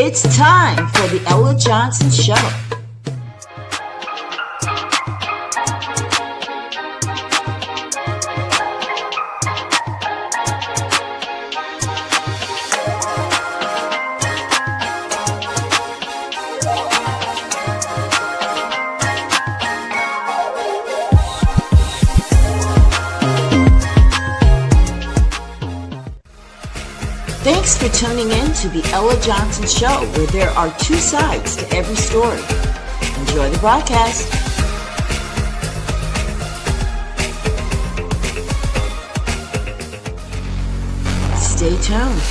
It's time for the Ella Johnson Show. Thanks for tuning in to the Ella Johnson Show, where there are two sides to every story. Enjoy the broadcast. Stay tuned.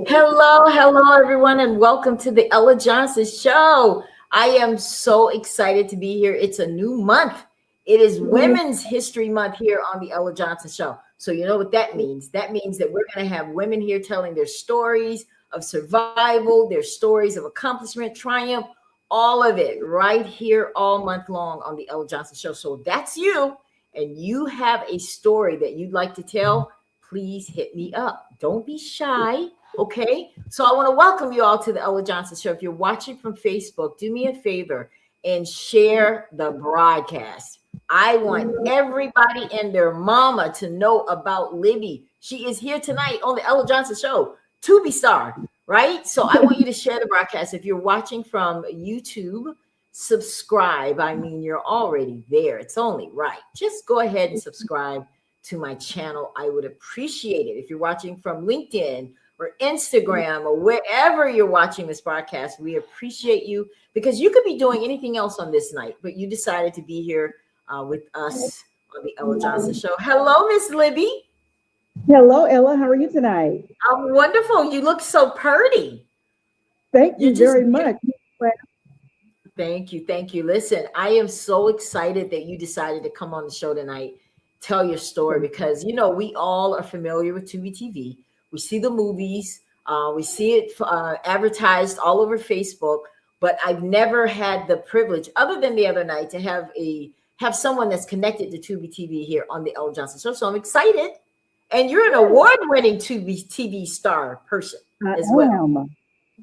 Hello, everyone, and welcome to the Ella Johnson Show. I am so excited to be here. It's a new month. It is Women's History Month here on the Ella Johnson Show. So you know what that means? That means that we're going to have women here telling their stories of survival, their stories of accomplishment, triumph, all of it right here all month long on the Ella Johnson Show. So that's you, and you have a story that you'd like to tell, please hit me up. Don't be shy, okay? So I want to welcome you all to the Ella Johnson Show. If you're watching from Facebook, do me a favor and share the broadcast. I want everybody and their mama to know about Libby. She is here tonight on the Ella Johnson Show, Tubi star, right? So I want you to share the broadcast. If you're watching from YouTube, subscribe. I mean, you're already there. It's only right. Just go ahead and subscribe to my channel. I would appreciate it. If you're watching from LinkedIn or Instagram or wherever you're watching this broadcast, we appreciate you, because you could be doing anything else on this night, but you decided to be here with us on the Ella Johnson Show. Hello, Miss Libby. Hello, Ella. How are you tonight? I'm wonderful. You look so pretty. Thank you very much. Thank you. Listen, I am so excited that you decided to come on the show tonight, tell your story, because, you know, we all are familiar with Tubi TV. We see the movies. We see it advertised all over Facebook, but I've never had the privilege, other than the other night, to have someone that's connected to Tubi TV here on the Ella Johnson Show. So I'm excited. And you're an award-winning Tubi TV star person as well.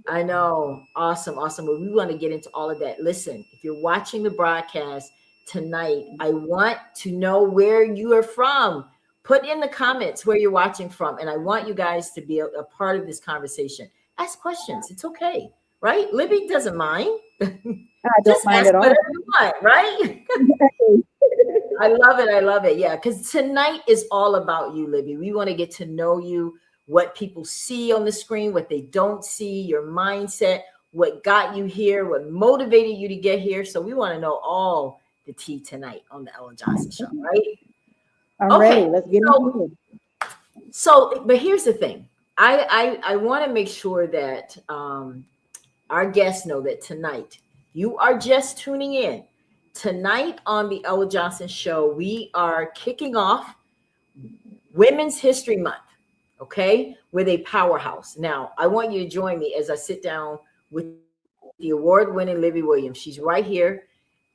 I know. Awesome. But we want to get into all of that. Listen, if you're watching the broadcast tonight, I want to know where you are from. Put in the comments where you're watching from. And I want you guys to be a part of this conversation. Ask questions. It's okay. Right? Libby doesn't mind. I don't mind at all. Whatever you want, right? I love it. Yeah, because tonight is all about you, Libby. We want to get to know you, what people see on the screen, what they don't see, your mindset, what got you here, what motivated you to get here. So we want to know all the tea tonight on the Ella Johnson Show, right? I'm ready. Let's get into it. So, but here's the thing. I want to make sure that our guests know that tonight, you are just tuning in. Tonight on the Ella Johnson Show, we are kicking off Women's History Month, okay, with a powerhouse. Now, I want you to join me as I sit down with the award-winning Libby Williams. She's right here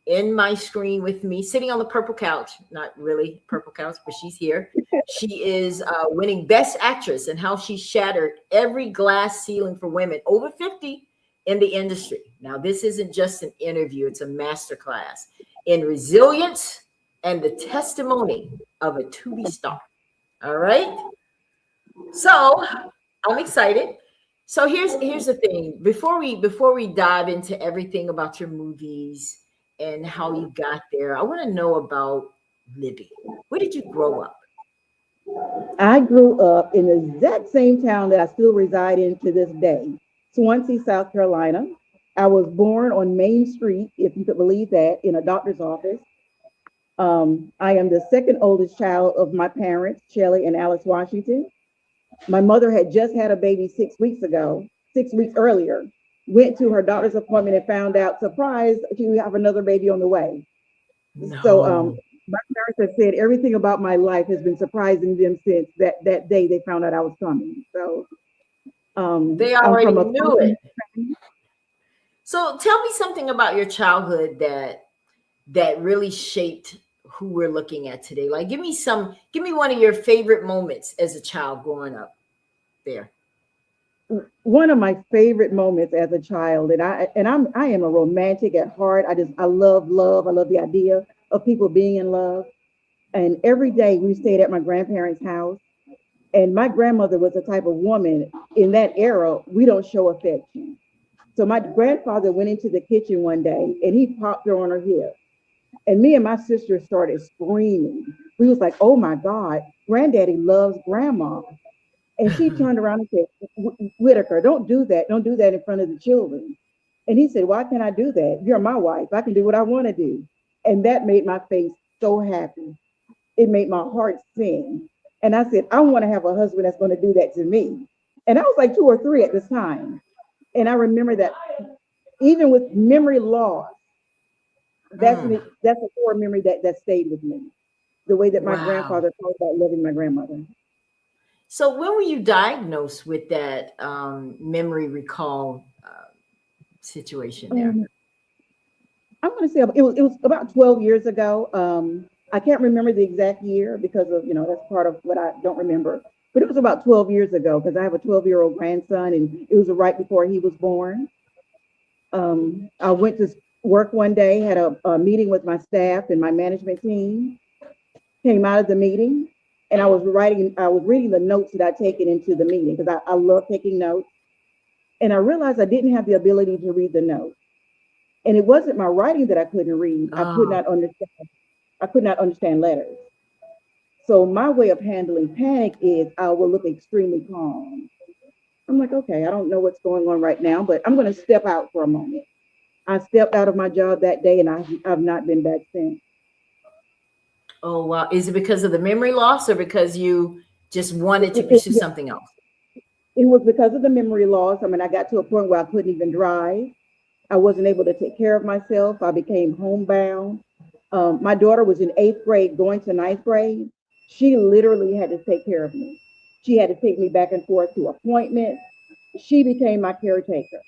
in my screen with me, sitting on the purple couch. Not really purple couch, but she's here. She is winning Best Actress, and how she shattered every glass ceiling for women over 50 in the industry. Now, this isn't just an interview, it's a masterclass in resilience and the testimony of a Tubi star. All right. So I'm excited. So here's the thing. Before we dive into everything about your movies and how you got there, I want to know about Libby. Where did you grow up? I grew up in the exact same town that I still reside in to this day. Swansea, South Carolina. I was born on Main Street, if you could believe that, in a doctor's office. I am the second oldest child of my parents, Shelley and Alice Washington. My mother had just had a baby 6 weeks earlier, went to her doctor's appointment and found out, surprise, she would have another baby on the way. No. So my parents have said everything about my life has been surprising them since that day they found out I was coming. So they already knew it. So tell me something about your childhood that really shaped who we're looking at today? Like, give me one of your favorite moments as a child growing up there. One of my favorite moments as a child, and I am a romantic at heart. I love love. I love the idea of people being in love. And every day we stayed at my grandparents' house. And my grandmother was the type of woman in that era, we don't show affection. So my grandfather went into the kitchen one day and he popped her on her hip. And me and my sister started screaming. We was like, oh my God, granddaddy loves grandma. And she turned around and said, Whitaker, don't do that. Don't do that in front of the children. And he said, why can't I do that? You're my wife. I can do what I want to do. And that made my face so happy. It made my heart sing. And I said, I want to have a husband that's going to do that to me. And I was like 2 or 3 at this time. And I remember that even with memory loss, that's a core memory that stayed with me. The way that my grandfather talked about loving my grandmother. So when were you diagnosed with that memory recall situation there? I'm going to say it was about 12 years ago. I can't remember the exact year because of, that's part of what I don't remember. But it was about 12 years ago because I have a 12-year-old grandson and it was right before he was born. I went to work one day, had a meeting with my staff and my management team, came out of the meeting. And I was reading the notes that I'd taken into the meeting because I love taking notes. And I realized I didn't have the ability to read the notes. And it wasn't my writing that I couldn't read. I could not understand letters. So my way of handling panic is I will look extremely calm. I'm like, okay, I don't know what's going on right now, but I'm going to step out for a moment. I stepped out of my job that day and I've not been back since. Oh, wow. Is it because of the memory loss or because you just wanted to pursue something else? It was because of the memory loss. I mean, I got to a point where I couldn't even drive. I wasn't able to take care of myself. I became homebound. My daughter was in 8th grade going to 9th grade. She literally had to take care of me. She had to take me back and forth to appointments. She became my caretaker.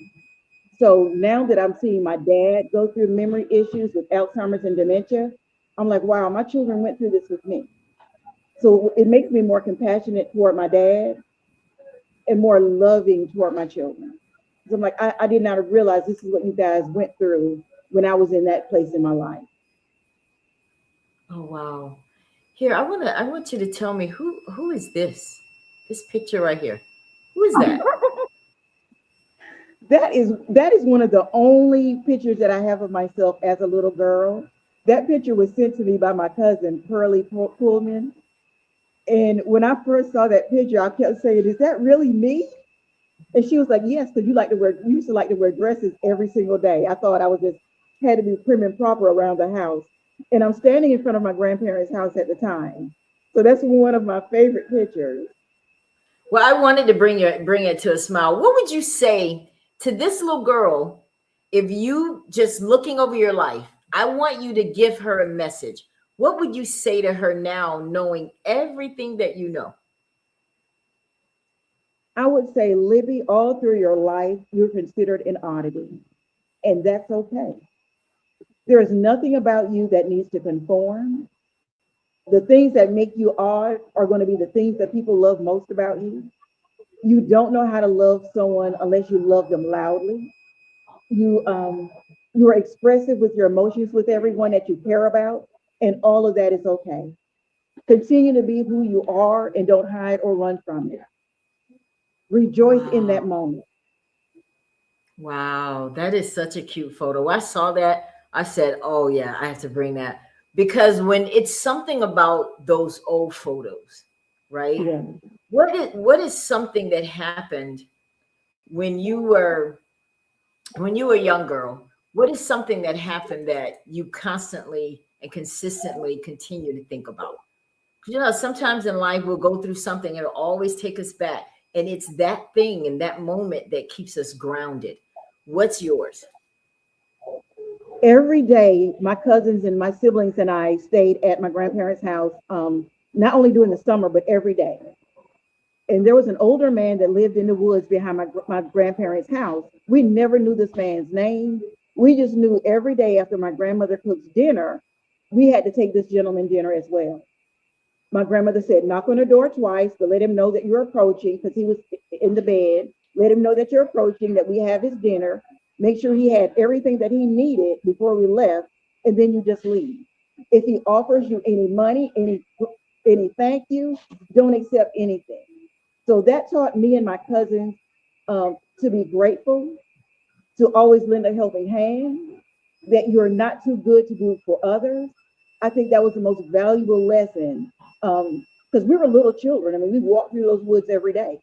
So now that I'm seeing my dad go through memory issues with Alzheimer's and dementia, I'm like, wow, my children went through this with me. So it makes me more compassionate toward my dad and more loving toward my children. So I'm like, I did not realize this is what you guys went through when I was in that place in my life. Oh, wow. Here, I want you to tell me who is this picture right here? Who is that? That is one of the only pictures that I have of myself as a little girl. That picture was sent to me by my cousin, Pearlie Pullman. And when I first saw that picture, I kept saying, is that really me? And she was like, yes, because you used to like to wear dresses every single day. I thought I was just had to be prim and proper around the house. And I'm standing in front of my grandparents' house at the time. So that's one of my favorite pictures. Well, I wanted to bring it to a smile. What would you say to this little girl if you just looking over your life? I want you to give her a message. What would you say to her now, knowing everything that you know? I would say, Libby, all through your life, you're considered an oddity, and that's okay. There is nothing about you that needs to conform. The things that make you odd are going to be the things that people love most about you. You don't know how to love someone unless you love them loudly. You are expressive with your emotions with everyone that you care about, and all of that is okay. Continue to be who you are and don't hide or run from it. Rejoice in that moment. Wow, that is such a cute photo. I saw that. I said, oh yeah, I have to bring that. Because when it's something about those old photos, right? Yeah. What is something that happened when you were a young girl? What is something that happened that you constantly and consistently continue to think about? Sometimes in life we'll go through something and it'll always take us back. And it's that thing in that moment that keeps us grounded. What's yours? Every day, my cousins and my siblings and I stayed at my grandparents' house, not only during the summer, but every day. And there was an older man that lived in the woods behind my grandparents' house. We never knew this man's name. We just knew every day after my grandmother cooks dinner, we had to take this gentleman dinner as well. My grandmother said, knock on the door twice to let him know that you're approaching, because he was in the bed. Let him know that you're approaching, that we have his dinner. Make sure he had everything that he needed before we left, and then you just leave. If he offers you any money, any thank you, don't accept anything. So that taught me and my cousins to be grateful, to always lend a helping hand, that you're not too good to do for others. I think that was the most valuable lesson, because we were little children. I mean, we walked through those woods every day,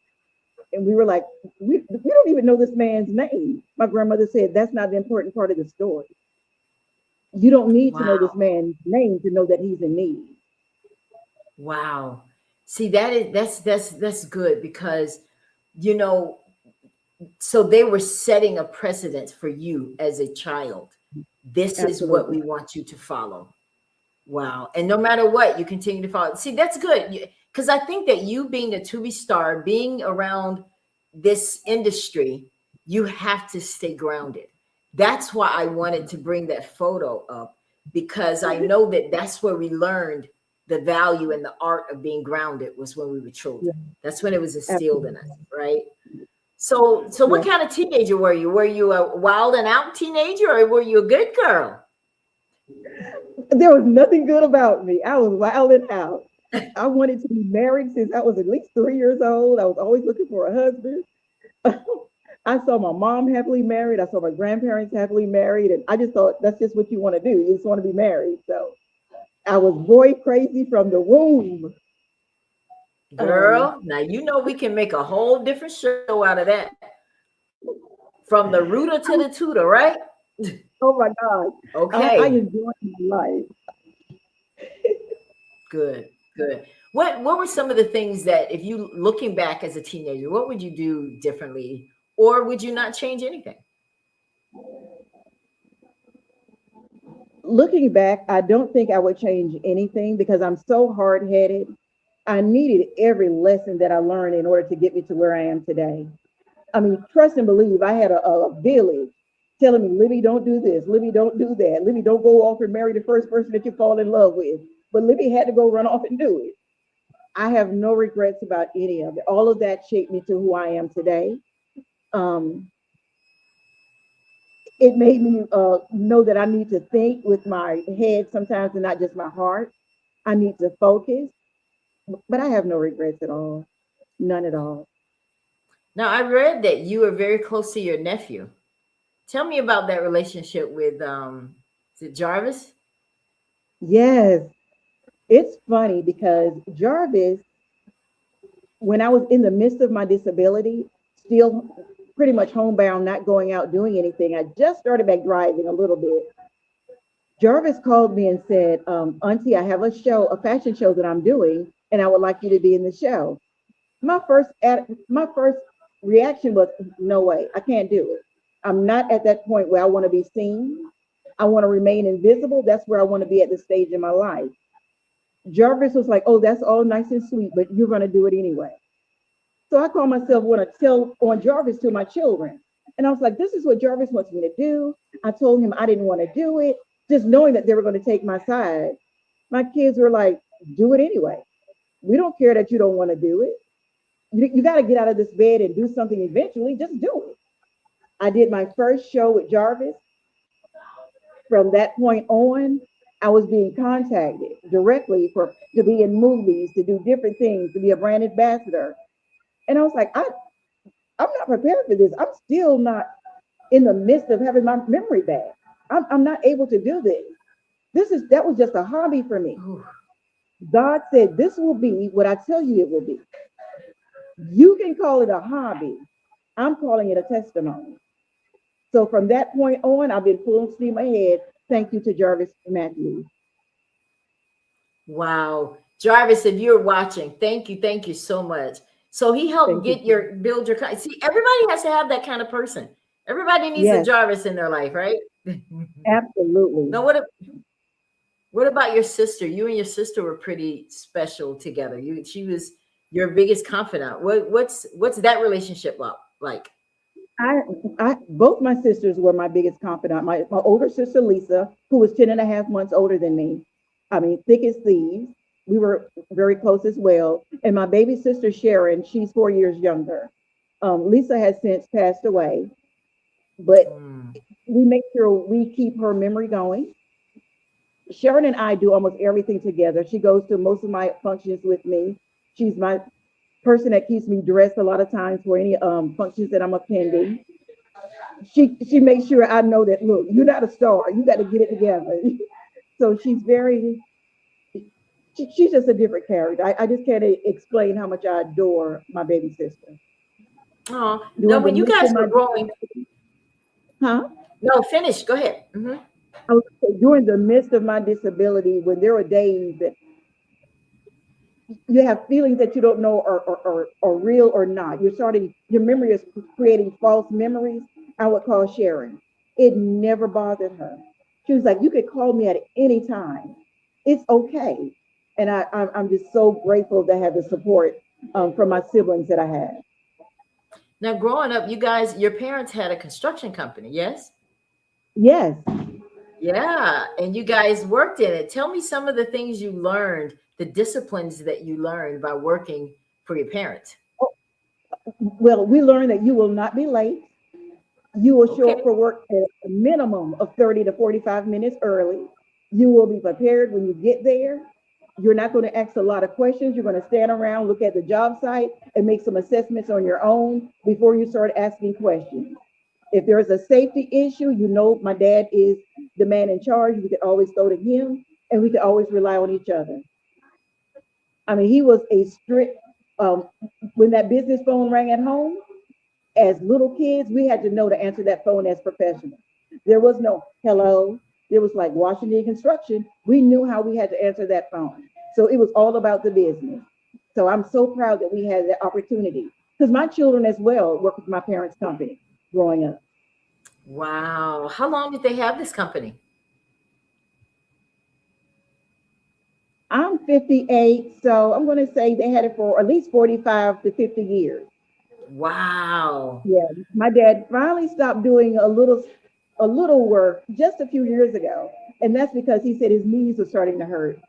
and we were like, we don't even know this man's name. My grandmother said, that's not the important part of the story. You don't need to know Wow. this man's name to know that he's in need. Wow. See, that's good because, you know, so they were setting a precedent for you as a child. This is what Absolutely. we want you to follow. Wow. And no matter what, you continue to follow. See, that's good. Because I think that you being a Tubi star, being around this industry, you have to stay grounded. That's why I wanted to bring that photo up, because I know that that's where we learned the value and the art of being grounded was when we were Yeah, children. That's when it was instilled in us, absolutely. right? So what Yeah. kind of teenager were you? Were you a wild and out teenager, or were you a good girl? There was nothing good about me. I was wilding out. I wanted to be married since I was at least 3 years old. I was always looking for a husband. I saw my mom happily married. I saw my grandparents happily married. And I just thought that's just what you want to do. You just want to be married. So I was boy crazy from the womb. Um, Girl, now you know we can make a whole different show out of that. From the rooter to the tutor, right? oh my God. I Okay, enjoyed my life. good, good. What were some of the things that, if you looking back as a teenager, what would you do differently, or would you not change anything? Looking back, I don't think I would change anything because I'm so hard headed. I needed every lesson that I learned in order to get me to where I am today. I mean, trust and believe, I had a village telling me, Libby, don't do this. Libby, don't do that. Libby, don't go off and marry the first person that you fall in love with. But Libby had to go run off and do it. I have no regrets about any of it. All of that shaped me to who I am today. Um, it made me know that I need to think with my head sometimes and not just my heart. I need to focus, but I have no regrets at all. None at all. Now, I read that you were very close to your nephew. Tell me about that relationship with is it Jarvis? Yes, it's funny because Jarvis, when I was in the midst of my disability, still pretty much homebound, not going out doing anything, I just started back driving a little bit. Jarvis called me and said, Auntie, I have a show, a fashion show that I'm doing, and I would like you to be in the show. My first reaction was, no way, I can't do it. I'm not at that point where I want to be seen. I want to remain invisible. That's where I want to be at this stage in my life. Jarvis was like, oh, that's all nice and sweet, but you're going to do it anyway. So I call myself want to tell on Jarvis to my children. And I was like, this is what Jarvis wants me to do. I told him I didn't want to do it, just knowing that they were going to take my side. My kids were like, do it anyway. We don't care that you don't want to do it. You got to get out of this bed and do something eventually. Just do it. I did my first show with Jarvis. From that point on, I was being contacted directly for to be in movies, to do different things, to be a brand ambassador. And I was like, I'm not prepared for this. I'm still not in the midst of having my memory back. I'm not able to do this. That was just a hobby for me. Ooh, God said, this will be what I tell you it will be. You can call it a hobby. I'm calling it a testimony. So from that point on, I've been full steam ahead. Thank you to Jarvis Matthews. wow. Jarvis, if you're watching, thank you so much. So he helped Thank you. get your build your see, everybody has to have that kind of person. Everybody needs a Yes, Jarvis in their life, right? absolutely. Now what about your sister? You and your sister were pretty special together. She was your biggest confidant. What's that relationship like? I, both my sisters were my biggest confidant. My older sister, Lisa, who was 10 and a half months older than me. I mean, thick as thieves. We were very close as well. And my baby sister, Sharon, she's 4 years younger. Lisa has since passed away, but Mm. we make sure we keep her memory going. Sharon and I do almost everything together. She goes to most of my functions with me. She's my person that keeps me dressed a lot of times for any functions that I'm attending. She makes sure I know that, look, you're not a star. You got to get it together. So she's very she's just a different character. I just can't explain how much I adore my baby sister. Oh, now During the when you midst guys of were my growing, huh? no, finish. Go ahead. Hmm. I was during the midst of my disability, when there were days that you have feelings that you don't know are real or not. You're starting, your memory is creating false memories. I would call Sharon. It never bothered her. She was like, you could call me at any time. It's okay. And I'm just so grateful to have the support from my siblings that I have. Now, growing up, you guys, your parents had a construction company, yes? Yes. Yeah, and you guys worked in it. Tell me some of the things you learned, the disciplines that you learned by working for your parents. Well, we learned that you will not be late. You will show up Okay. for work at a minimum of 30 to 45 minutes early. You will be prepared when you get there. You're not going to ask a lot of questions. You're going to stand around, look at the job site, and make some assessments on your own before you start asking questions. If there's a safety issue, you know my dad is the man in charge. We could always go to him, and we could always rely on each other. I mean, he was a strict, um, when that business phone rang at home, as little kids, we had to know to answer that phone as professionals. There was no hello. There was like Washington Construction. We knew how we had to answer that phone. So it was all about the business. So I'm so proud that we had that opportunity because my children as well worked with my parents' company growing up. Wow. How long did they have this company? I'm 58, so I'm going to say they had it for at least 45 to 50 years. Wow. Yeah, my dad finally stopped doing a little work just a few years ago, and that's because he said his knees were starting to hurt.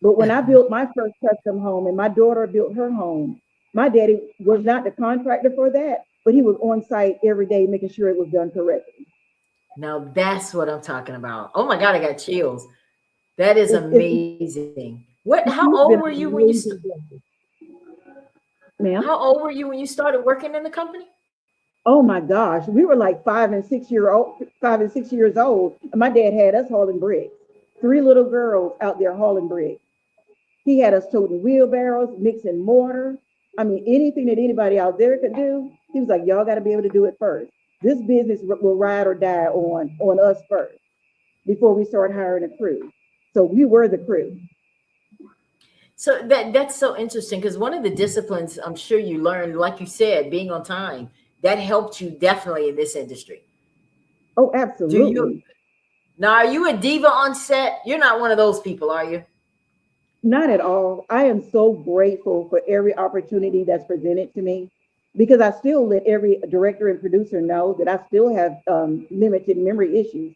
But when I built my first custom home and my daughter built her home, my daddy was not the contractor for that, but he was on site every day making sure it was done correctly. Now that's what I'm talking about. Oh my God, I got chills. That is It's amazing. What? How old he's were been you an when amazing guy, ma'am. how old were you when you started working in the company? Oh my gosh, we were like 5 and 6 years old, and my dad had us hauling bricks. Three little girls out there hauling bricks. He had us toting wheelbarrows, mixing mortar. I mean, anything that anybody out there could do, he was like, y'all got to be able to do it first. This business will ride or die on us first before we start hiring a crew. So we were the crew. So that's so interesting because one of the disciplines I'm sure you learned, like you said, being on time, that helped you definitely in this industry. Oh, Do you absolutely. now are you a diva on set? You're not one of those people, are you? Not at all. I am so grateful for every opportunity that's presented to me because I still let every director and producer know that I still have limited memory issues.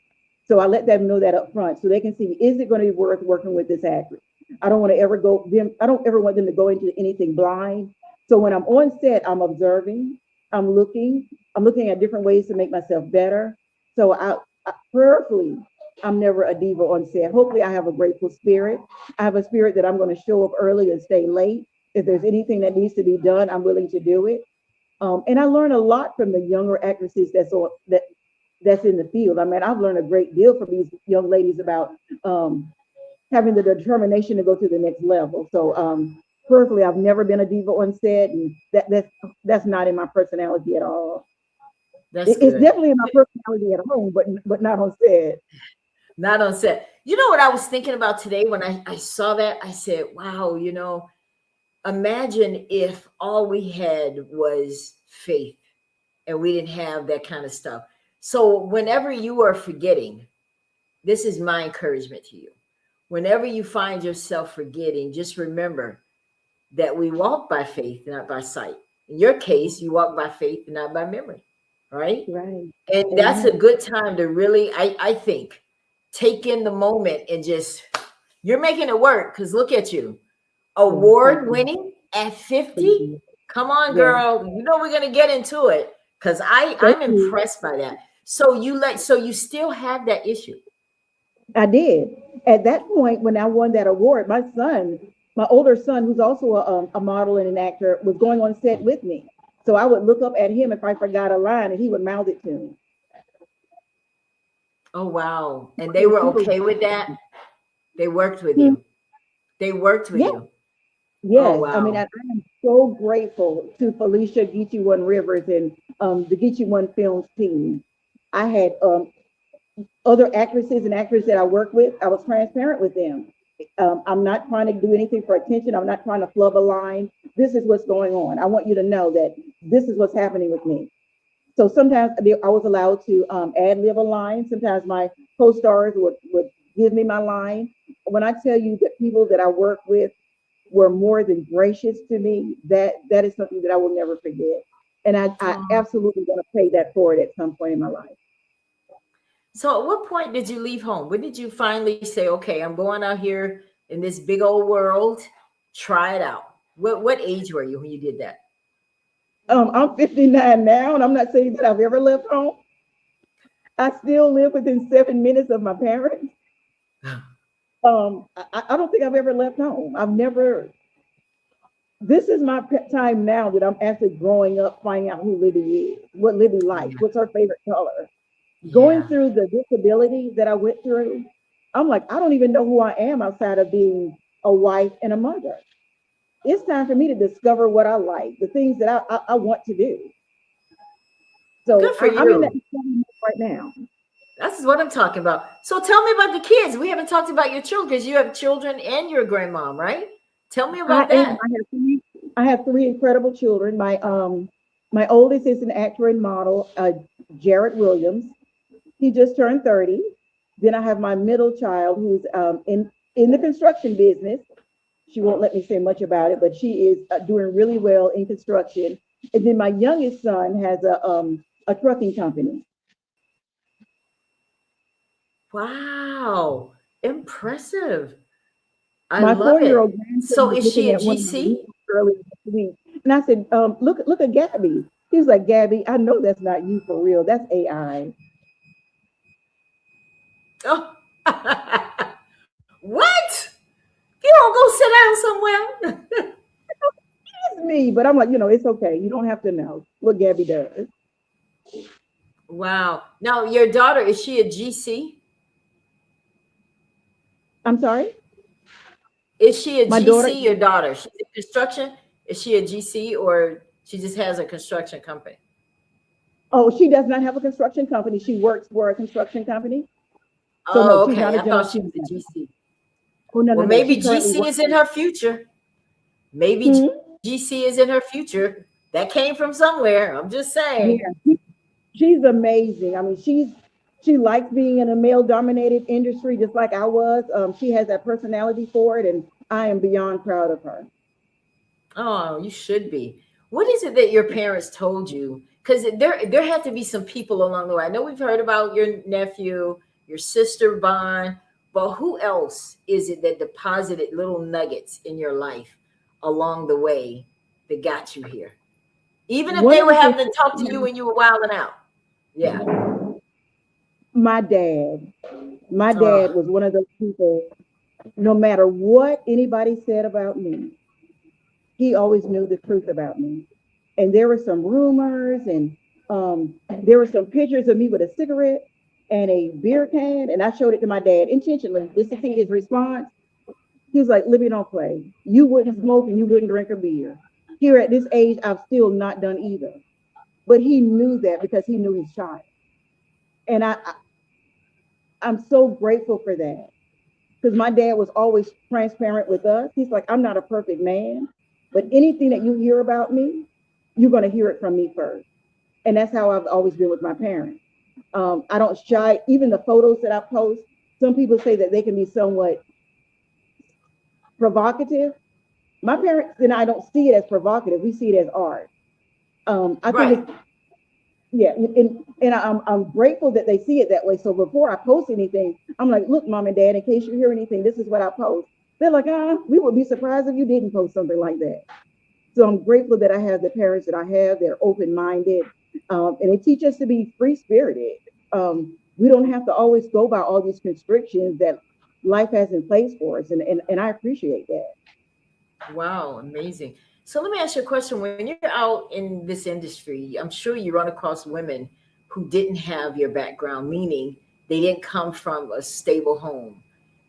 So I let them know that up front so they can see, is it going to be worth working with this actor? I don't ever want them to go into anything blind. So when I'm on set, I'm observing, I'm looking at different ways to make myself better. So I prayerfully, I'm never a diva on set. Hopefully I have a grateful spirit. I have a spirit that I'm going to show up early and stay late. If there's anything that needs to be done, I'm willing to do it. And I learn a lot from the younger actresses that's in the field. I mean, I've learned a great deal from these young ladies about having the determination to go to the next level. So personally, I've never been a diva on set, and that's not in my personality at all. That's It's good. definitely in my personality at home, but not on set. Not on set. You know what I was thinking about today when I saw that? I said, wow, imagine if all we had was faith and we didn't have that kind of stuff. So whenever you are forgetting, this is my encouragement to you. Whenever you find yourself forgetting, just remember that we walk by faith, not by sight. In your case, you walk by faith and not by memory, right? Right. And that's a Amen. good time to really, I think, take in the moment and just You're making it work because look at you. Yeah, thank Award you. winning at Thank 50. you. Come on, Yeah, girl. You know we're gonna get into it because thank I'm you. impressed by that. So you still have that issue. I did. At that point, when I won that award, my son, my older son, who's also a model and an actor, was going on set with me. So I would look up at him if I forgot a line, and he would mouth it to me. Oh wow. And they were People, okay with that. They worked with hmm, you. They worked with yeah, you. Oh yes. I mean, wow. I am so grateful to Felicia Geechee One Rivers and the Geechee One Films team. I had other actresses and actors that I work with. I was transparent with them. I'm not trying to do anything for attention. I'm not trying to flub a line. This is what's going on. I want you to know that this is what's happening with me. So sometimes I was allowed to ad lib a line. Sometimes my co-stars would give me my line. When I tell you that people that I work with were more than gracious to me, that is something that I will never forget. And I Oh. absolutely want to pay that forward at some point in my life. So at what point did you leave home? When did you finally say, okay, I'm going out here in this big old world, try it out? What age were you when you did that? I'm 59 now, and I'm not saying that I've ever left home. I still live within 7 minutes of my parents. I don't think I've ever left home. I've never. This is my time now that I'm actually growing up, finding out who Libby is, what Libby likes, Yeah. what's her favorite color. Going Yeah. through the disability that I went through, I'm like, I don't even know who I am outside of being a wife and a mother. It's time for me to discover what I like, the things that I want to do. Good So for I'm in that you. right now. That's what I'm talking about. So tell me about the kids. We haven't talked about your children because you have children and you're a grandmom, right? Tell me I about am. that. I have three incredible children. My oldest is an actor and model, Jared Williams. He just turned 30. Then I have my middle child who's in the construction business. She won't let me say much about it, but she is doing really well in construction. And then my youngest son has a trucking company. Wow. Impressive. I My love 4-year-old it. grandson So was is looking she a at one of my GC? movies earlier this week, and I said, look at Gabby. He was like, Gabby, I know that's not you for real. That's AI. Oh. What? You don't go sit down somewhere. It's me, but I'm like, it's okay. You don't have to know what Gabby does. Wow. Now, your daughter, is she a GC? I'm sorry, Is she a my daughter. GC, your daughter? She's in construction? Is she a GC or she just has a construction company? Oh, she does not have a construction company. She works for a construction company. So no, Oh, she's not okay. a I general thought she was a contractor. GC. Oh no, no, Well, no. maybe She currently GC works. is in her future. Maybe Hmm? GC is in her future. That came from somewhere. I'm just saying. Yeah, she's amazing. I mean, she likes being in a male-dominated industry, just like I was. She has that personality for it, and I am beyond proud of her. Oh, you should be. What is it that your parents told you? Because there had to be some people along the way. I know we've heard about your nephew, your sister Bond, but who else is it that deposited little nuggets in your life along the way that got you here? Even if One they of were the things, having to talk to you when you were wilding out. Yeah. my dad, my Oh, dad was one of those people. No matter what anybody said about me, he always knew the truth about me. And there were some rumors, and there were some pictures of me with a cigarette and a beer can, and I showed it to my dad intentionally just to see his response. He was like, Libby, don't play. You wouldn't smoke and you wouldn't drink a beer. Here at this age, I've still not done either. But he knew that because he knew his child. And I'm so grateful for that because my dad was always transparent with us. He's like, I'm not a perfect man, but anything that you hear about me, you're going to hear it from me first. And that's how I've always been with my parents. I don't shy, even the photos that I post. Some people say that they can be somewhat provocative. My parents and I don't see it as provocative. We see it as art. I think right. it's Yeah, and I'm grateful that they see it that way. So before I post anything, I'm like, look, mom and dad, in case you hear anything, this is what I post. They're like, we would be surprised if you didn't post something like that. So I'm grateful that I have the parents that I have. They're open-minded, and they teach us to be free-spirited. We don't have to always go by all these constrictions that life has in place for us, and I appreciate that. Wow, amazing. So let me ask you a question. When you're out in this industry, I'm sure you run across women who didn't have your background, meaning they didn't come from a stable home.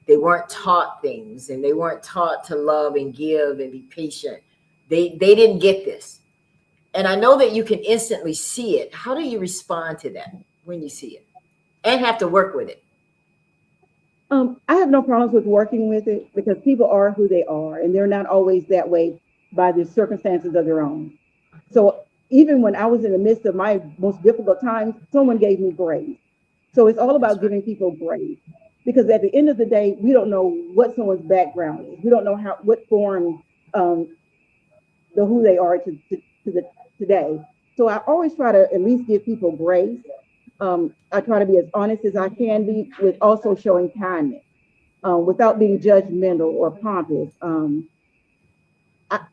They weren't taught things and they weren't taught to love and give and be patient. They didn't get this. And I know that you can instantly see it. How do you respond to that when you see it and have to work with it? I have no problems with working with it because people are who they are, and they're not always that way by the circumstances of their own. So even when I was in the midst of my most difficult times, someone gave me grace. So it's all That's about right. giving people grace because at the end of the day, we don't know what someone's background is. We don't know how what form um, the who they are to the today. So I always try to at least give people grace. I try to be as honest as I can be with also showing kindness without being judgmental or pompous.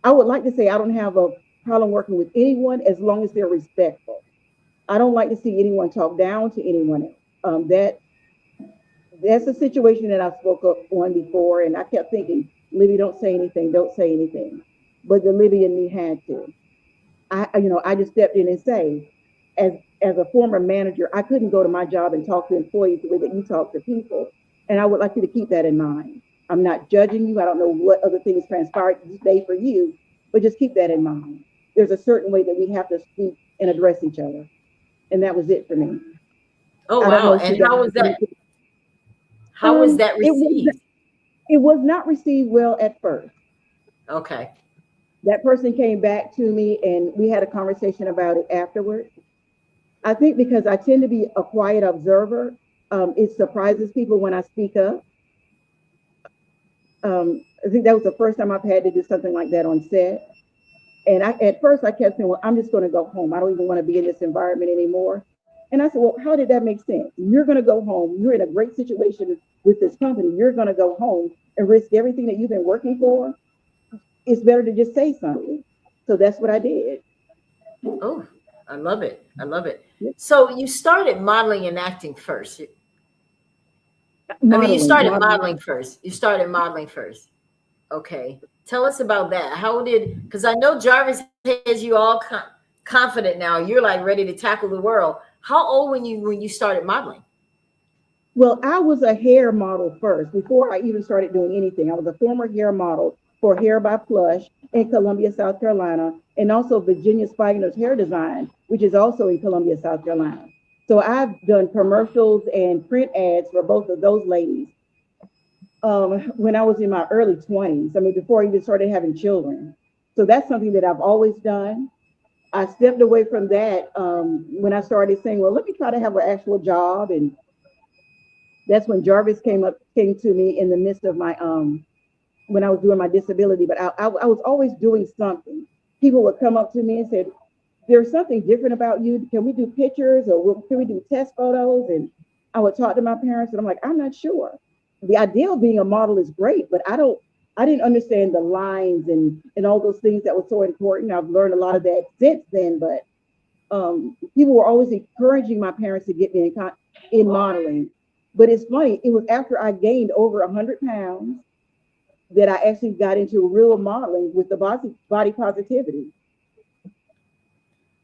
I would like to say I don't have a problem working with anyone as long as they're respectful. I don't like to see anyone talk down to anyone else. That's a situation that I spoke up on before, and I kept thinking, Libby, don't say anything, don't say anything. But the Libby in me had to. I just stepped in and say, as as a former manager, I couldn't go to my job and talk to employees the way that you talk to people. And I would like you to keep that in mind. I'm not judging you. I don't know what other things transpired this day for you, but just keep that in mind. There's a certain way that we have to speak and address each other. And that was it for me. Oh I don't wow. know if you And guys. how was that? How was that It was received? it was not received well at first. Okay. That person came back to me and we had a conversation about it afterwards. I think because I tend to be a quiet observer, it surprises people when I speak up. I think that was the first time I've had to do something like that on set. And at first I kept saying, well, I'm just going to go home. I don't even want to be in this environment anymore. And I said, well, how did that make sense? You're going to go home. You're in a great situation with this company. You're going to go home and risk everything that you've been working for. It's better to just say something. So that's what I did. Oh, I love it. I love it. So you started modeling and acting first. I mean, you Modeling, started modeling. modeling first. You started modeling first. Okay. Tell us about that. How did, because I know Jarvis has you all confident now. You're like ready to tackle the world. How old when you started modeling? Well, I was a hair model first before I even started doing anything. I was a former hair model for Hair by Plush in Columbia, South Carolina, and also Virginia Spigner's Hair Design, which is also in Columbia, South Carolina. So I've done commercials and print ads for both of those ladies when I was in my early 20s. I mean, before I even started having children. So that's something that I've always done. I stepped away from that when I started saying, well, let me try to have an actual job. And that's when Jarvis came to me in the midst of my when I was doing my disability. But I was always doing something. People would come up to me and said, "There's something different about you. Can we do pictures or can we do test photos?" And I would talk to my parents, and I'm like, "I'm not sure." The idea of being a model is great, but I didn't understand the lines and all those things that were so important. I've learned a lot of that since then, but people were always encouraging my parents to get me in modeling. But it's funny, it was after I gained over 100 pounds that I actually got into real modeling with the body positivity.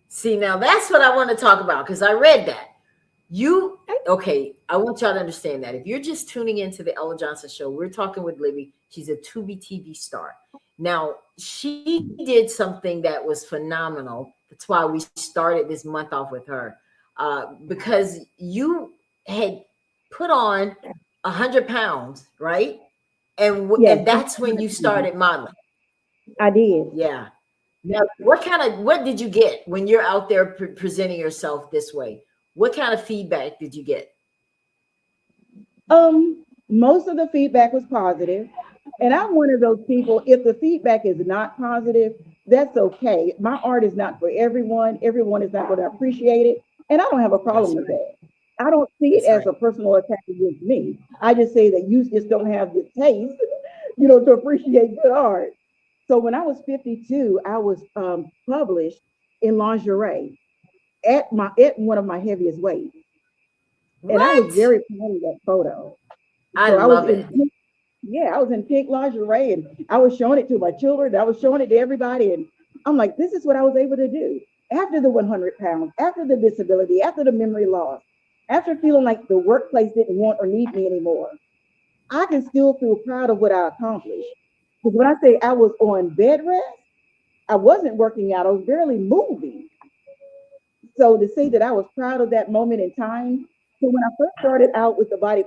See, now that's what I want to talk about because I read that. You okay? I want y'all to understand that if you're just tuning into the Ella Johnson show, we're talking with Libby. She's a Tubi TV star. Now she did something that was phenomenal. That's why we started this month off with her, because you had put on 100 pounds, right? Yes, And that's when you started modeling. I did. Yeah. Now, what did you get when you're out there presenting yourself this way? What kind of feedback did you get? Most of the feedback was positive. And I'm one of those people, if the feedback is not positive, that's okay. My art is not for everyone. Everyone is not going to appreciate it. And I don't have a problem That's with right. that. I don't see it That's as right. a personal attack against me. I just say that you just don't have the taste, to appreciate good art. So when I was 52, I was published in lingerie at one of my heaviest weights, and I was What? very proud of that photo. I So I was love in it. pink, yeah, I was in pink lingerie, and I was showing it to my children. I was showing it to everybody, and I'm like, this is what I was able to do after the 100 pounds, after the disability, after the memory loss, after feeling like the workplace didn't want or need me anymore. I can still feel proud of what I accomplished. Because when I say I was on bed rest, I wasn't working out. I was barely moving. So to say that I was proud of that moment in time. So when I first started out with the body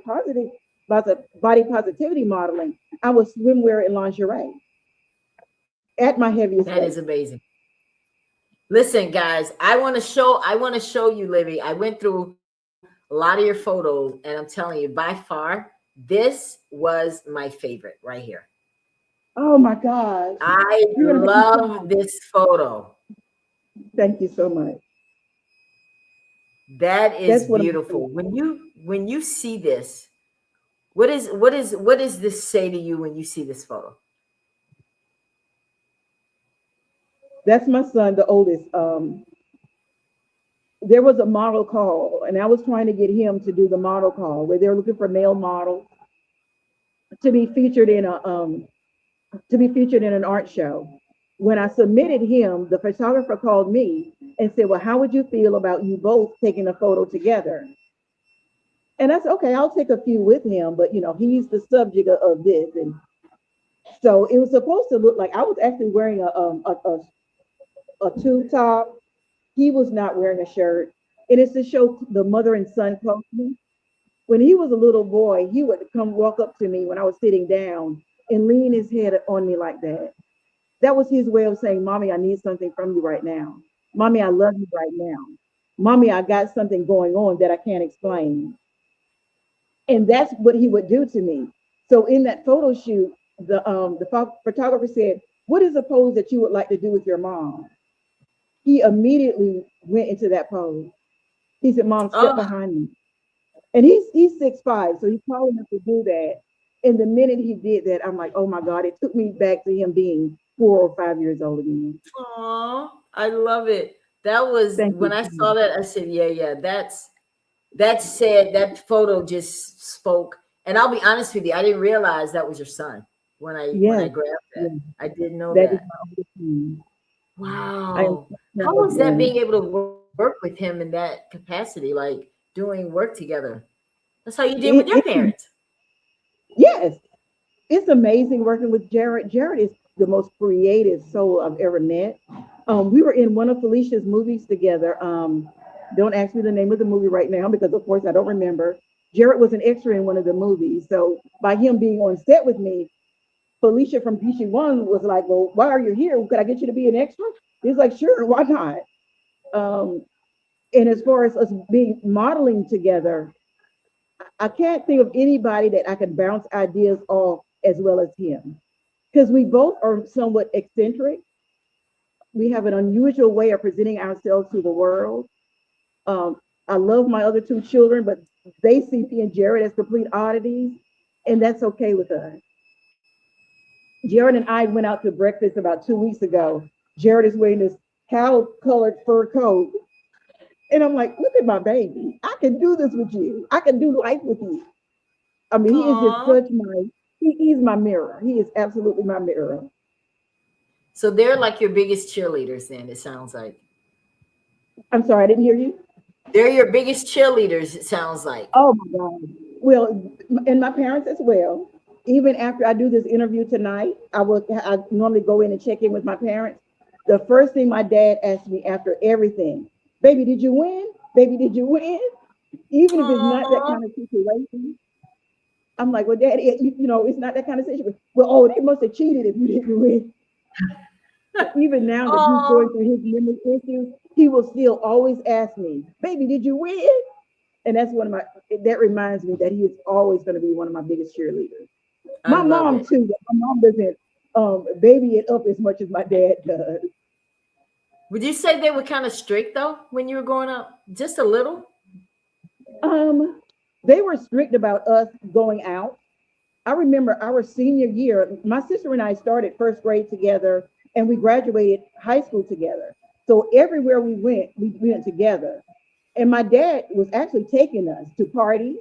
positivity modeling, I was swimwear and lingerie at my heaviest That weight. is amazing. Listen, guys, I want to show you, Libby. I went through a lot of your photos, and I'm telling you, by far, this was my favorite right here. Oh my gosh. I You're gonna make me love cry. this photo. Thank you so much. That is That's one of my beautiful. favorites. When you see this, what does this say to you when you see this photo? That's my son, the oldest. There was a model call, and I was trying to get him to do the model call where they're looking for male models to be featured in a an art show. When I submitted him, the photographer called me and said, "Well, how would you feel about you both taking a photo together?" And I said, "Okay, I'll take a few with him, but he's the subject of this." And so it was supposed to look like I was actually wearing a tube top. He was not wearing a shirt, and it's to show the mother and son closely. When he was a little boy, he would come walk up to me when I was sitting down and lean his head on me like that. That was his way of saying, "Mommy, I need something from you right now. Mommy, I love you right now. Mommy, I got something going on that I can't explain." And that's what he would do to me. So in that photo shoot, the photographer said, "What is a pose that you would like to do with your mom?" He immediately went into that pose. He said, "Mom, step Oh, behind me." And he's 6'5", so he's tall enough to do that. And the minute he did that, I'm like, oh my God, it took me back to him being 4 or 5 years old again. aw, I love it. That was Thank when you I so saw much. that. I said, "Yeah, yeah, that photo just spoke." And I'll be honest with you, I didn't realize that was your son when I Yes, grabbed that. yes, I didn't know that is that. my oldest son. I am Wow. so How proud of was that being him. able to work with him in that capacity, like doing work together? That's how you did with your parents. It's yes, it's amazing working with Jared. Jared is the most creative soul I've ever met. We were in one of Felicia's movies together. Don't ask me the name of the movie right now because, of course, I don't remember. Jared was an extra in one of the movies. So by him being on set with me, Felicia from PC1 was like, "Well, why are you here? Could I get you to be an extra?" He's like, "Sure, why not?" Um, and as far as us being modeling together, I can't think of anybody that I could bounce ideas off as well as him because we both are somewhat eccentric. We have an unusual way of presenting ourselves to the world. Um, I love my other two children, but they see P and Jared as complete oddities, and that's okay with us. Jared and I went out to breakfast about 2 weeks ago. Jared is wearing this cow colored fur coat. And I'm like, look at my baby. I can do this with you. I can do life with you. I mean, he is just Aw. such he's my mirror. He is absolutely my mirror. So they're like your biggest cheerleaders, then, it sounds like. I'm sorry, I didn't hear you. They're your biggest cheerleaders, it sounds like. Oh my God. Well, and my parents as well. Even after I do this interview tonight, I normally go in and check in with my parents. The first thing my dad asked me after everything, "Baby, did you win? Baby, did you win?" Even if it's not that Aw. kind of situation, I'm like, "Well, Daddy, it's not that kind of situation." Well, oh, they must have cheated if you didn't win. So even now that he's Aw. going through his memory issues, he will still always ask me, "Baby, did you win?" And that's one of my that reminds me that he is always going to be one of my biggest cheerleaders. I My love mom it. too, but my mom doesn't baby it up as much as my dad does. Would you say they were kind of strict though when you were growing up? Just a little? They were strict about us going out. I remember our senior year, my sister and I started first grade together and we graduated high school together. So everywhere we went together. And my dad was actually taking us to parties.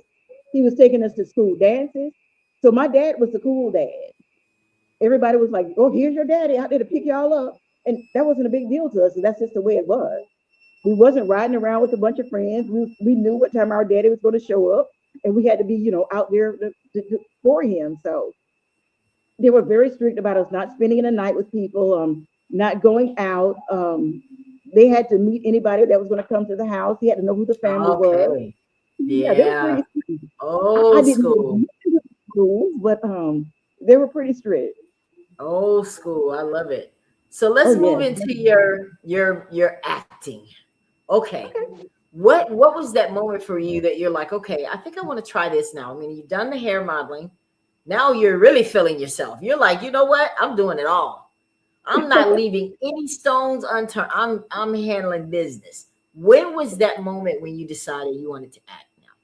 He was taking us to school dances. So my dad was the cool dad. Everybody was like, oh, here's your daddy out there to pick y'all up. And that wasn't a big deal to us. And that's just the way it was. We wasn't riding around with a bunch of friends. We knew what time our daddy was going to show up. And we had to be, out there for him. So they were very strict about us not spending the night with people, not going out. They had to meet anybody that was going to come to the house. He had to know who the family was. Okay. Yeah, they were Yeah. pretty strict. I Old didn't school. do schools, but they were pretty strict. Old school. I love it. So Oh let's move yeah. into your acting. Okay. What was that moment for you that you're like, okay, I think I want to try this now? I mean, you've done the hair modeling. Now you're really feeling yourself. You're like, you know what? I'm doing it all. I'm not leaving any stones unturned. I'm handling business. When was that moment when you decided you wanted to act now?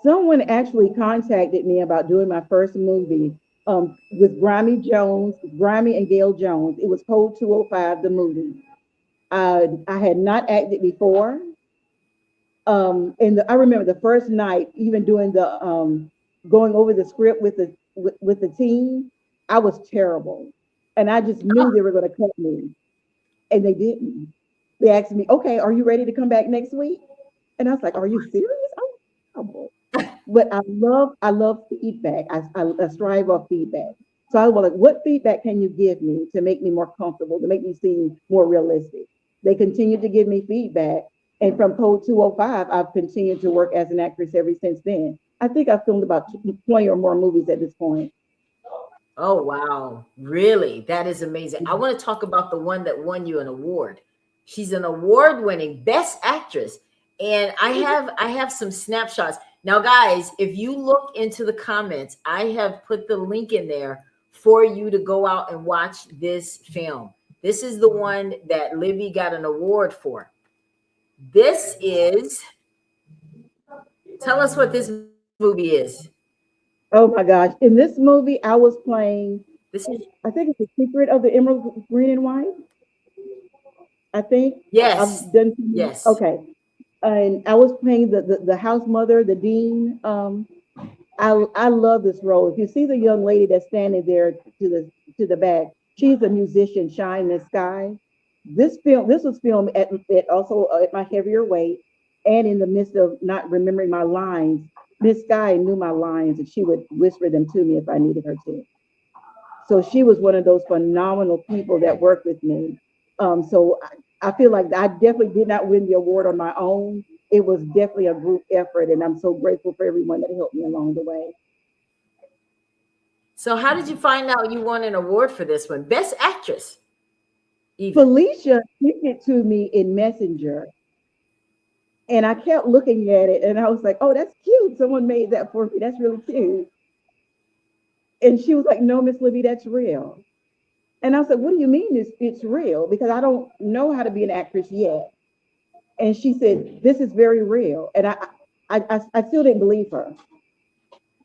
Someone actually contacted me about doing my first movie with Grammy and Gail Jones. It was Code 205, the movie. I had not acted before. I remember the first night, even doing the going over the script with the team, I was terrible, and I just knew they were going to cut me, and they didn't. They asked me, "Okay, are you ready to come back next week?" And I was like, "Are you serious?" I'm terrible. But I love feedback. I strive off feedback. So I was like, "What feedback can you give me to make me more comfortable, to make me seem more realistic?" They continued to give me feedback. And from Code 205, I've continued to work as an actress ever since then. I think I've filmed about 20 or more movies at this point. Oh wow. Really? That is amazing. I want to talk about the one that won you an award. She's an award-winning best actress. And I have some snapshots. Now guys, if you look into the comments, I have put the link in there for you to go out and watch this film. This is the one that Libby got an award for. This is, tell us what this movie is. Oh my gosh. In this movie, I was playing, This is, I think it's The Secret of the Emerald Green and White. I think yes, I've done, yes. okay. And I was playing the house mother, the dean. I love this role. If you see the young lady that's standing there to the back, she's a musician, Shine in the Sky. This was filmed at also at my heavier weight, and in the midst of not remembering my lines. Miss Sky knew my lines, and she would whisper them to me if I needed her to. So she was one of those phenomenal people that worked with me. So I feel like I definitely did not win the award on my own. It was definitely a group effort, and I'm so grateful for everyone that helped me along the way. So how did you find out you won an award for this one? Best actress, even. Felicia sent it to me in Messenger, and I kept looking at it, and I was like, "Oh, that's cute. Someone made that for me. That's really cute." And she was like, "No, Miss Libby, that's real." And I said, "What do you mean it's real? Because I don't know how to be an actress yet." And she said, "This is very real." And I still didn't believe her.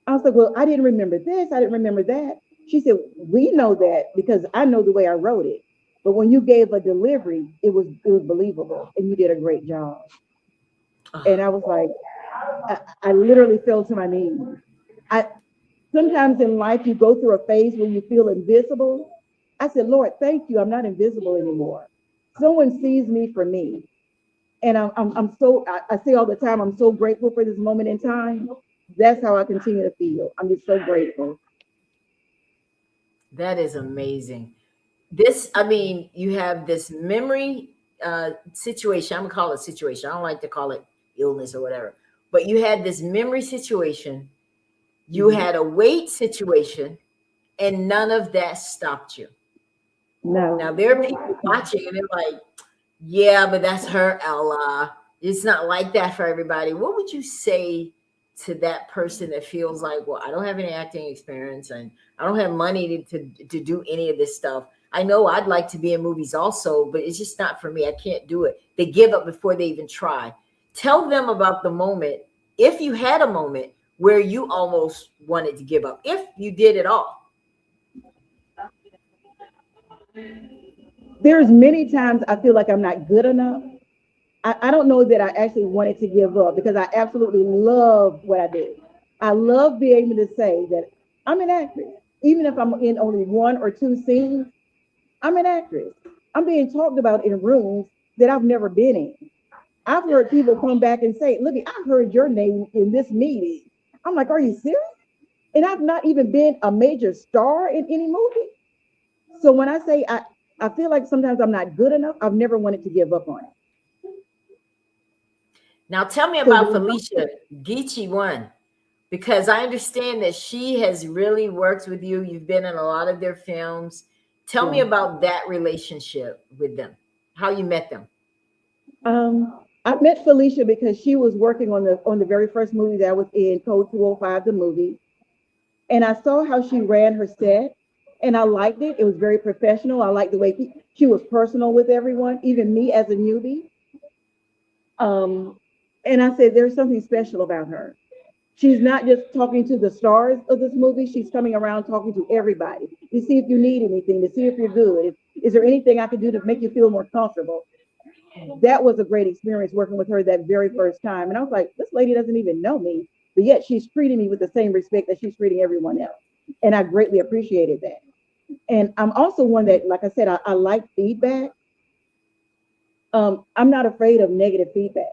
I was like, "Well, I didn't remember this. I didn't remember that." She said, "We know that because I know the way I wrote it. But when you gave a delivery, it was believable, and you did a great job." And Oh, I was like, I literally fell to my knees. I Sometimes in life you go through a phase where you feel invisible. I said, "Lord, thank you. I'm not invisible anymore. Someone sees me for me." And I say all the time, I'm so grateful for this moment in time. That's how I continue to feel. I'm just so grateful. that is amazing. This, I mean, you have this memory situation. I'm gonna call it situation. I don't like to call it illness or whatever. But you had this memory situation, you Mhm. had a weight situation, and none of that stopped you. Now No. there are people watching and they're like, yeah, but that's her, Ella. It's not like that for everybody. What would you say to that person that feels like, well, I don't have any acting experience and I don't have money to do any of this stuff. I know I'd like to be in movies also, but it's just not for me. I can't do it. They give up before they even try. Tell them about the moment, if you had a moment where you almost wanted to give up, if you did at all. There's many times I feel like I'm not good enough. I don't know that I actually wanted to give up because I absolutely love what I do. I love being able to say that I'm an actress. Even if I'm in only one or two scenes, I'm an actress. I'm being talked about in rooms that I've never been in. I've heard people come back and say, look, I heard your name in this meeting. I'm like, are you serious? And I've not even been a major star in any movie. So when I say I feel like sometimes I'm not good enough, I've never wanted to give up on it. Now tell me about Felicia Geechee one, because I understand that she has really worked with you. You've been in a lot of their films. Tell me about that relationship with them, how you met them. I met Felicia because she was working on the very first movie that I was in, Code 205, the movie. And I saw how she ran her set and I liked it. It was very professional. I liked the way she was personal with everyone, even me as a newbie. And I said, there's something special about her. She's not just talking to the stars of this movie. She's coming around talking to everybody to see if you need anything, to see if you're good. Is there anything I can do to make you feel more comfortable? That was a great experience working with her that very first time. And I was like, this lady doesn't even know me, but yet she's treating me with the same respect that she's treating everyone else. And I greatly appreciated that. And I'm also one that, like I said, I like feedback. I'm not afraid of negative feedback.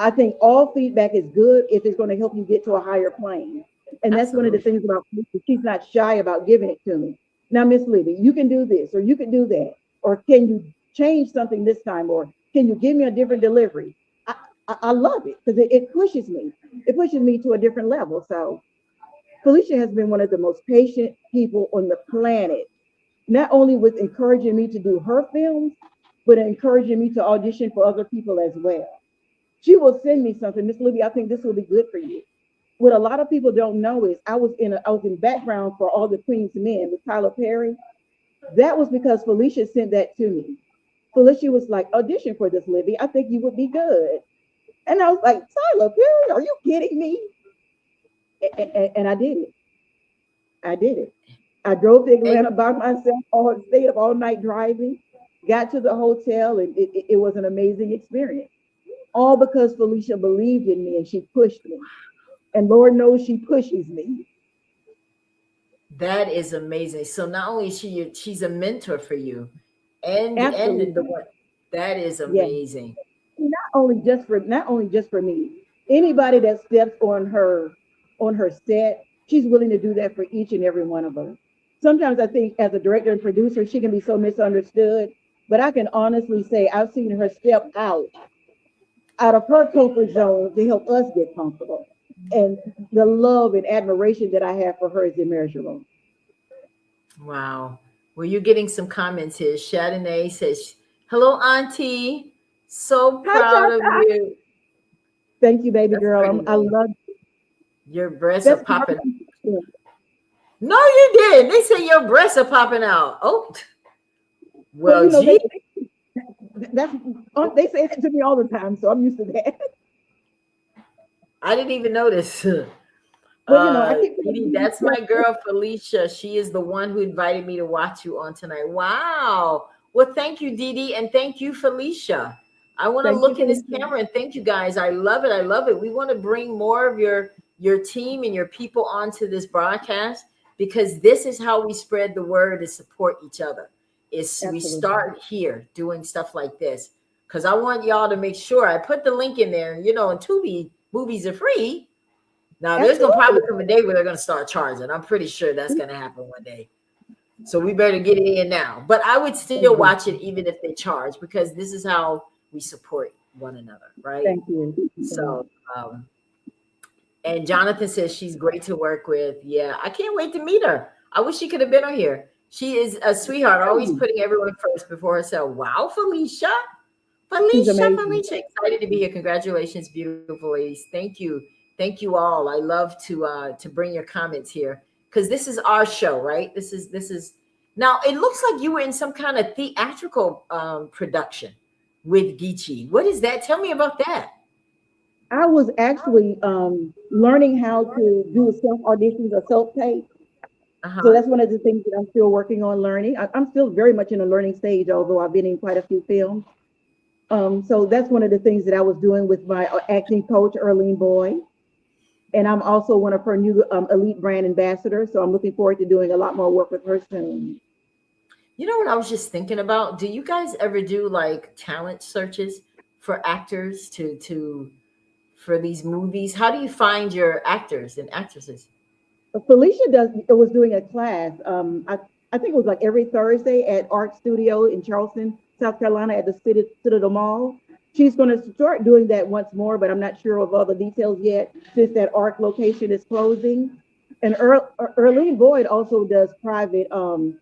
I think all feedback is good if it's going to help you get to a higher plane. And that's one of the things about Felicia. She's not shy about giving it to me. Now, Miss Libby, you can do this, or you can do that, or can you change something this time, or can you give me a different delivery? I love it because it pushes me. It pushes me to a different level. So Felicia has been one of the most patient people on the planet, not only with encouraging me to do her films, but encouraging me to audition for other people as well. She will send me something, Miss Libby, I think this will be good for you. What a lot of people don't know is I was in background for All the Queen's Men with Tyler Perry. That was because Felicia sent that to me. Felicia was like, audition for this, Libby. I think you would be good. And I was like, Tyler Perry, are you kidding me? And I did it. I did it. I drove to Atlanta by myself, stayed up all night driving, got to the hotel, and it was an amazing experience. All because Felicia believed in me and she pushed me. And Lord knows she pushes me. That is amazing. So not only is she's a mentor for you, and Absolutely. the one that is amazing. Yes. Not only just for me. Anybody that steps on her set, she's willing to do that for each and every one of us. Sometimes I think as a director and producer, she can be so misunderstood. But I can honestly say I've seen her step out of her comfort zone to help us get comfortable. And the love and admiration that I have for her is immeasurable. Wow. Well, you're getting some comments here. Chardonnay says, hello, Auntie. So proud of you. Thank you, baby girl. I love your breasts are popping. Out. No, you didn't. They say your breasts are popping out. Oh, well, you know, gee. They say that to me all the time, so I'm used to that. I didn't even notice. Well, that's my girl, Felicia. She is the one who invited me to watch you on tonight. Wow. Well, thank you, Dee Dee, and thank you, Felicia. I want to look in this camera and thank you guys. I love it. I love it. We want to bring more of your team and your people onto this broadcast because this is how we spread the word and support each other. We start here doing stuff like this because I want y'all to make sure I put the link in there. You know, and Tubi movies are free. Now, there's going to probably come a day where they're going to start charging. I'm pretty sure that's going to happen one day. So we better get it in now. But I would still watch it even if they charge because this is how we support one another, right? Thank you. So, and Jonathan says she's great to work with. Yeah, I can't wait to meet her. I wish she could have been on here. She is a sweetheart, always putting everyone first before herself. Wow, Felicia. Excited to be here. Congratulations, beautiful ladies. Thank you. Thank you all. I love to bring your comments here because this is our show, right? This is Now it looks like you were in some kind of theatrical production with Geechee. What is that? Tell me about that. I was actually learning how to do self auditions or self tape. So Uh-huh. that's one of the things that I'm still working on learning. I'm still very much in a learning stage, although I've been in quite a few films. So that's one of the things that I was doing with my acting coach, Earlene Boyd. And I'm also one of her new elite brand ambassadors. So I'm looking forward to doing a lot more work with her soon. You know what I was just thinking about? Do you guys ever do like talent searches for actors to for these movies? How do you find your actors and actresses? Felicia was doing a class. I think it was like every Thursday at Art Studio in Charleston, South Carolina, at the Citadel Mall. She's going to start doing that once more, but I'm not sure of all the details yet, since that Art location is closing. And Earlene Boyd also does private um,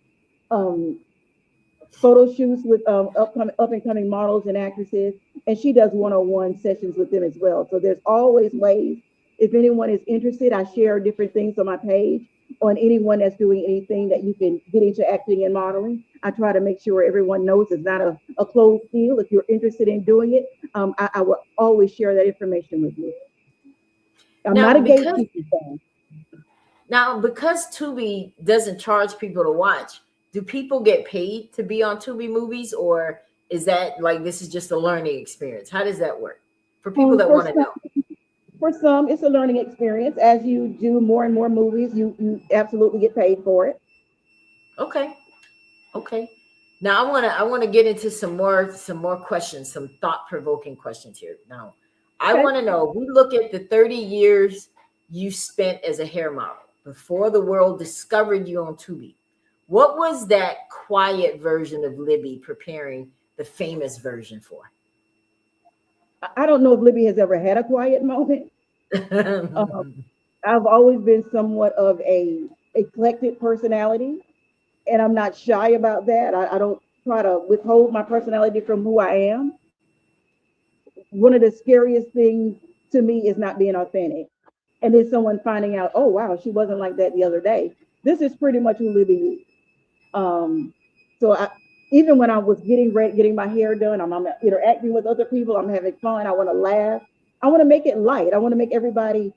photo shoots with up and coming models and actresses, and she does one-on-one sessions with them as well. So there's always ways. If anyone is interested, I share different things on my page on anyone that's doing anything that you can get into acting and modeling. I try to make sure everyone knows it's not a closed field. If you're interested in doing it, I will always share that information with you. I'm not Now a because gatekeeper. Fan. now because Tubi doesn't charge people to watch, do people get paid to be on Tubi movies, or is that like this is just a learning experience? How does that work for people that For want to some, know? for some, it's a learning experience. As you do more and more movies, you absolutely get paid for it. Okay. Okay. Now I want to get into some more questions, some thought-provoking questions here. Now, I Okay. want to know, we look at the 30 years you spent as a hair model before the world discovered you on Tubi. What was that quiet version of Libby preparing the famous version for? I don't know if Libby has ever had a quiet moment. Um, I've always been somewhat of a eclectic personality, and I'm not shy about that. I don't try to withhold my personality from who I am. One of the scariest things to me is not being authentic. And then someone finding out, oh wow, she wasn't like that the other day. This is pretty much who Libby is. Um, so even when I was getting ready, getting my hair done, I'm interacting with other people. I'm having fun. I want to laugh. I want to make it light. I want to make everybody.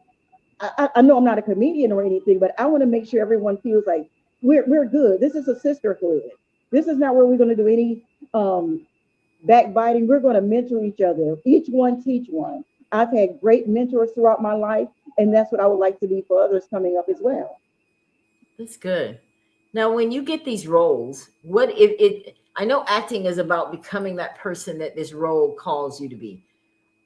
I know I'm not a comedian or anything, but I want to make sure everyone feels like we're good. This is a sisterhood. This is not where we're going to do any um, backbiting. We're going to mentor each other. Each one teach one. I've had great mentors throughout my life, and that's what I would like to be for others coming up as well. That's good. Now, when you get these roles, what if it? I know acting is about becoming that person that this role calls you to be.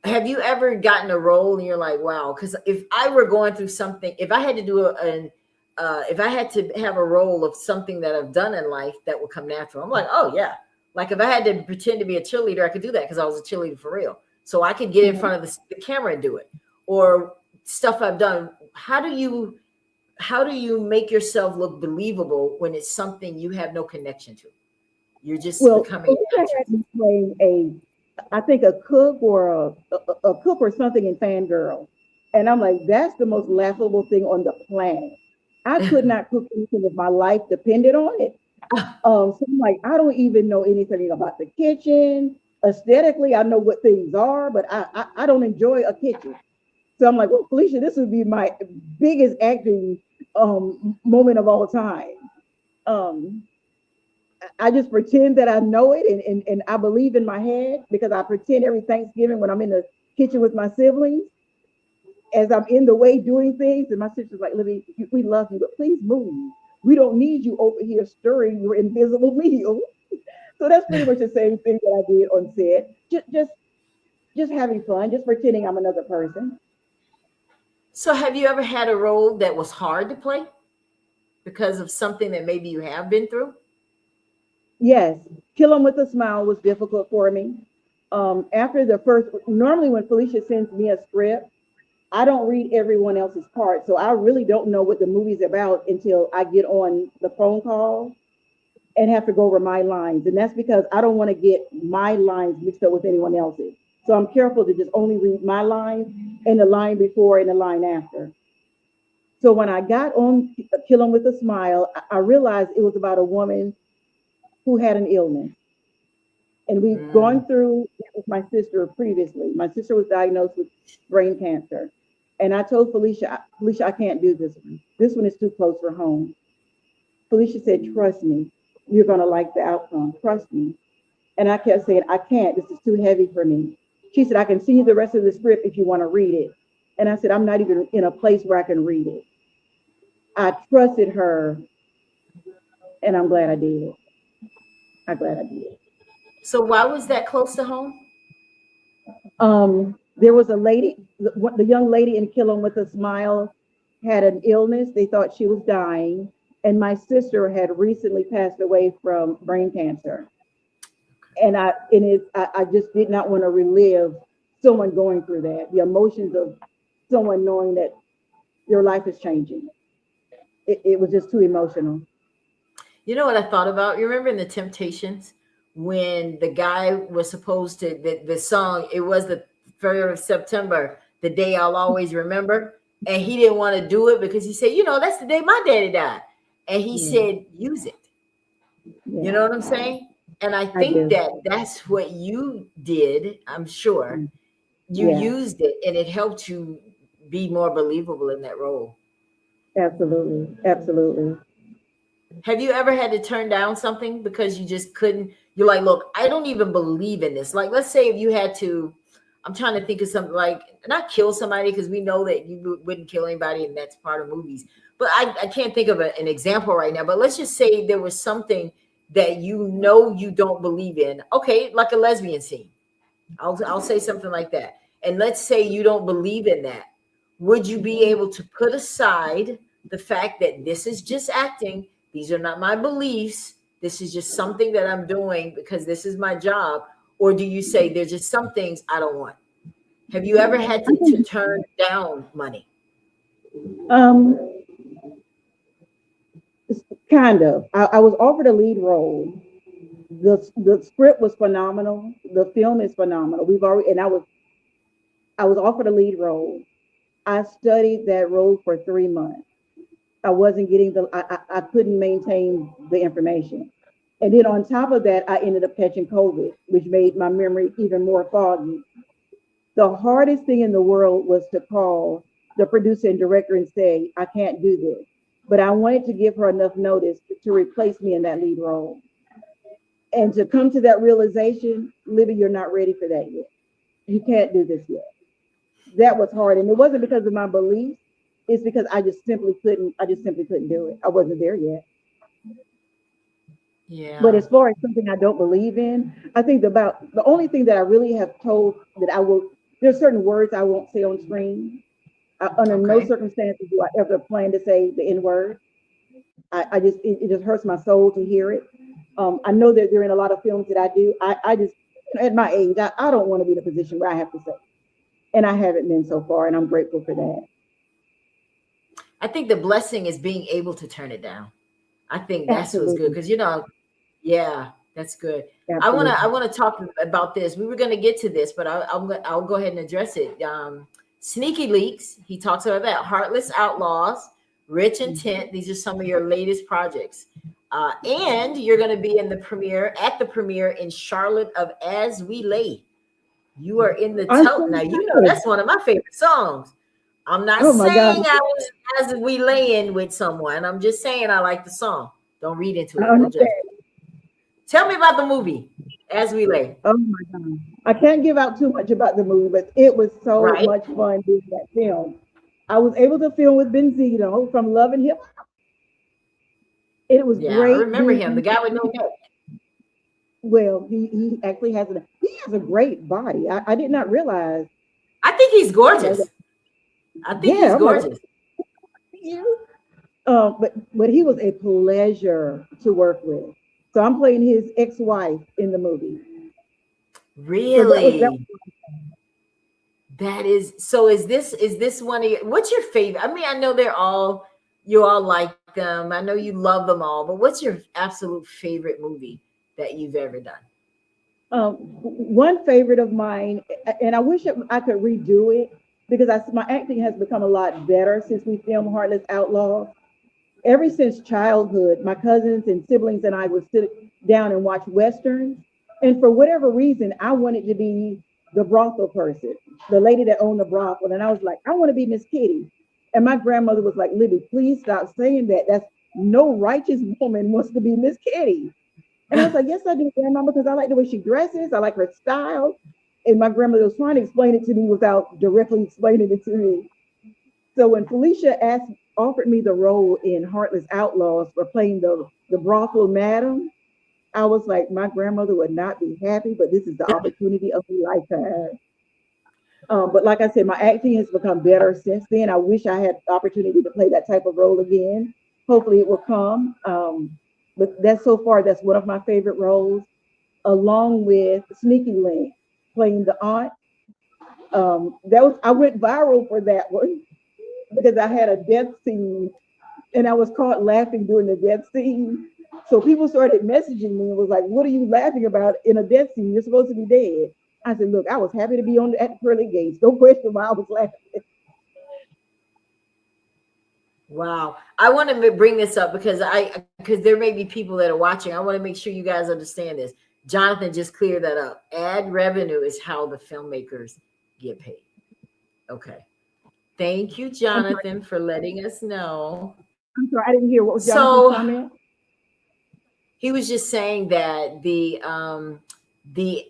Have you ever gotten a role and you're like, wow? Because if I were going through something, if I had to do if I had to have a role of something that I've done in life that would come natural, I'm like, oh yeah. Like if I had to pretend to be a cheerleader, I could do that because I was a cheerleader for real. So I could get in Mhm. front of the camera and do it. Or stuff I've done. How do you make yourself look believable when it's something you have no connection to? You're just Well, becoming an Felicia actress. had me playing I think a cook or a cook or something in Fangirl, and I'm like, that's the most laughable thing on the planet. I could not cook anything if my life depended on it. So I'm like, I don't even know anything about the kitchen. Aesthetically, I know what things are, but I don't enjoy a kitchen. So I'm like, well, Felicia, this would be my biggest acting moment of all time. Um, I just pretend that I know it and I believe in my head because I pretend every Thanksgiving when I'm in the kitchen with my siblings, as I'm in the way doing things, and my sister's like, Libby, we love you, but please move. We don't need you over here stirring your invisible meal. So that's pretty much the same thing that I did on set. Just having fun, just pretending I'm another person. So have you ever had a role that was hard to play because of something that maybe you have been through? Yes, Kill 'em with a Smile was difficult for me. After the first, normally when Felicia sends me a script, I don't read everyone else's part. So I really don't know what the movie's about until I get on the phone call and have to go over my lines. And that's because I don't want to get my lines mixed up with anyone else's. So I'm careful to just only read my lines and the line before and the line after. So when I got on Kill 'em with a Smile, I realized it was about a woman. who had an illness. And we've gone through it with my sister previously. My sister was diagnosed with brain cancer. And I told Felicia, I can't do this one. This one is too close for home. Felicia said, trust me, you're going to like the outcome. Trust me. And I kept saying, I can't. This is too heavy for me. She said, I can see the rest of the script if you want to read it. And I said, I'm not even in a place where I can read it. I trusted her, and I'm glad I did. I'm glad I did. So why was that close to home? There was a lady, the young lady in Kill 'Em With a Smile had an illness. They thought she was dying. And my sister had recently passed away from brain cancer. And I just did not want to relive someone going through that, the emotions of someone knowing that their life is changing. It was just too emotional. You know what I thought about? You remember in The Temptations when the guy was supposed to, the song, it was the 3rd of September, the day I'll always remember. And he didn't want to do it because he said, you know, that's the day my daddy died. And he said, use it. You know what I'm saying? And I think that's what you did. I'm sure you used it and it helped you be more believable in that role. Absolutely. Absolutely. Have you ever had to turn down something because you just couldn't? You're like, look, I don't even believe in this. Like, let's say if you had to, I'm trying to think of something like, not kill somebody, because we know that you wouldn't kill anybody and that's part of movies. But I can't think of an example right now. But let's just say there was something that you know you don't believe in. Okay, like a lesbian scene. I'll say something like that. And let's say you don't believe in that. Would you be able to put aside the fact that this is just acting? These are not my beliefs. This is just something that I'm doing because this is my job. Or do you say there's just some things I don't want? Have you ever had to turn down money? Kind of. I was offered a lead role. The script was phenomenal. The film is phenomenal. I was offered a lead role. I studied that role for 3 months. I wasn't getting I couldn't maintain the information. And then on top of that, I ended up catching COVID, which made my memory even more foggy. The hardest thing in the world was to call the producer and director and say, I can't do this. But I wanted to give her enough notice to replace me in that lead role. And to come to that realization, Libby, you're not ready for that yet. You can't do this yet. That was hard. And it wasn't because of my beliefs. It's because I just simply couldn't do it. I wasn't there yet. Yeah. But as far as something I don't believe in, I think the only thing that I really have told that there's certain words I won't say on screen. Under no circumstances do I ever plan to say the N word. It just hurts my soul to hear it. I know that there are in a lot of films that I do. I just, at my age, I don't want to be in a position where I have to say, and I haven't been so far, and I'm grateful for that. I think the blessing is being able to turn it down. I think that's what's good because that's good. Absolutely. I want to talk about this. We were going to get to this, but I'll go ahead and address it. Sneaky Leaks. He talks about that. Heartless Outlaws, Rich Intent. These are some of your latest projects, and you're going to be at the premiere in Charlotte of As We Lay. You are in the now. You know that's one of my favorite songs. I'm not saying I was as we lay in with someone. I'm just saying I like the song. Don't read into it. Tell me about the movie, As We Lay. Oh my God. I can't give out too much about the movie, but it was so much fun doing that film. I was able to film with Benzino from Love and Hip Hop. It was great. I remember him, the guy with no neck. Well, he actually has a great body. I did not realize. I think he's gorgeous. I think he's gorgeous. But he was a pleasure to work with. So I'm playing his ex-wife in the movie. Really? So is this one of your, what's your favorite? I mean, I know you all like them. I know you love them all, but what's your absolute favorite movie that you've ever done? One favorite of mine, and I wish I could redo it because my acting has become a lot better since we filmed Heartless Outlaw. ever since childhood, my cousins and siblings and I would sit down and watch Westerns. And for whatever reason, I wanted to be the brothel person, the lady that owned the brothel. And I was like, I want to be Miss Kitty. And my grandmother was like, Libby, please stop saying that. That's no righteous woman wants to be Miss Kitty. And I was like, yes, I do, Grandma, because I like the way she dresses. I like her style. And my grandmother was trying to explain it to me without directly explaining it to me. So when Felicia offered me the role in Heartless Outlaws for playing the brothel madam, I was like, my grandmother would not be happy, but this is the opportunity of a lifetime. But like I said, my acting has become better since then. I wish I had the opportunity to play that type of role again. Hopefully it will come. But that's one of my favorite roles, along with Sneaky Link, playing the aunt. I went viral for that one because I had a death scene and I was caught laughing during the death scene. So people started messaging me and was like, what are you laughing about in a death scene? You're supposed to be dead. I said, look, I was happy to be at the pearly gates. Don't question why I was laughing. Wow. I want to bring this up because there may be people that are watching. I want to make sure you guys understand this. Jonathan just cleared that up. Ad revenue is how the filmmakers get paid. Okay. Thank you, Jonathan, for letting us know. I'm sorry, I didn't hear what was Jonathan's comment. He was just saying that the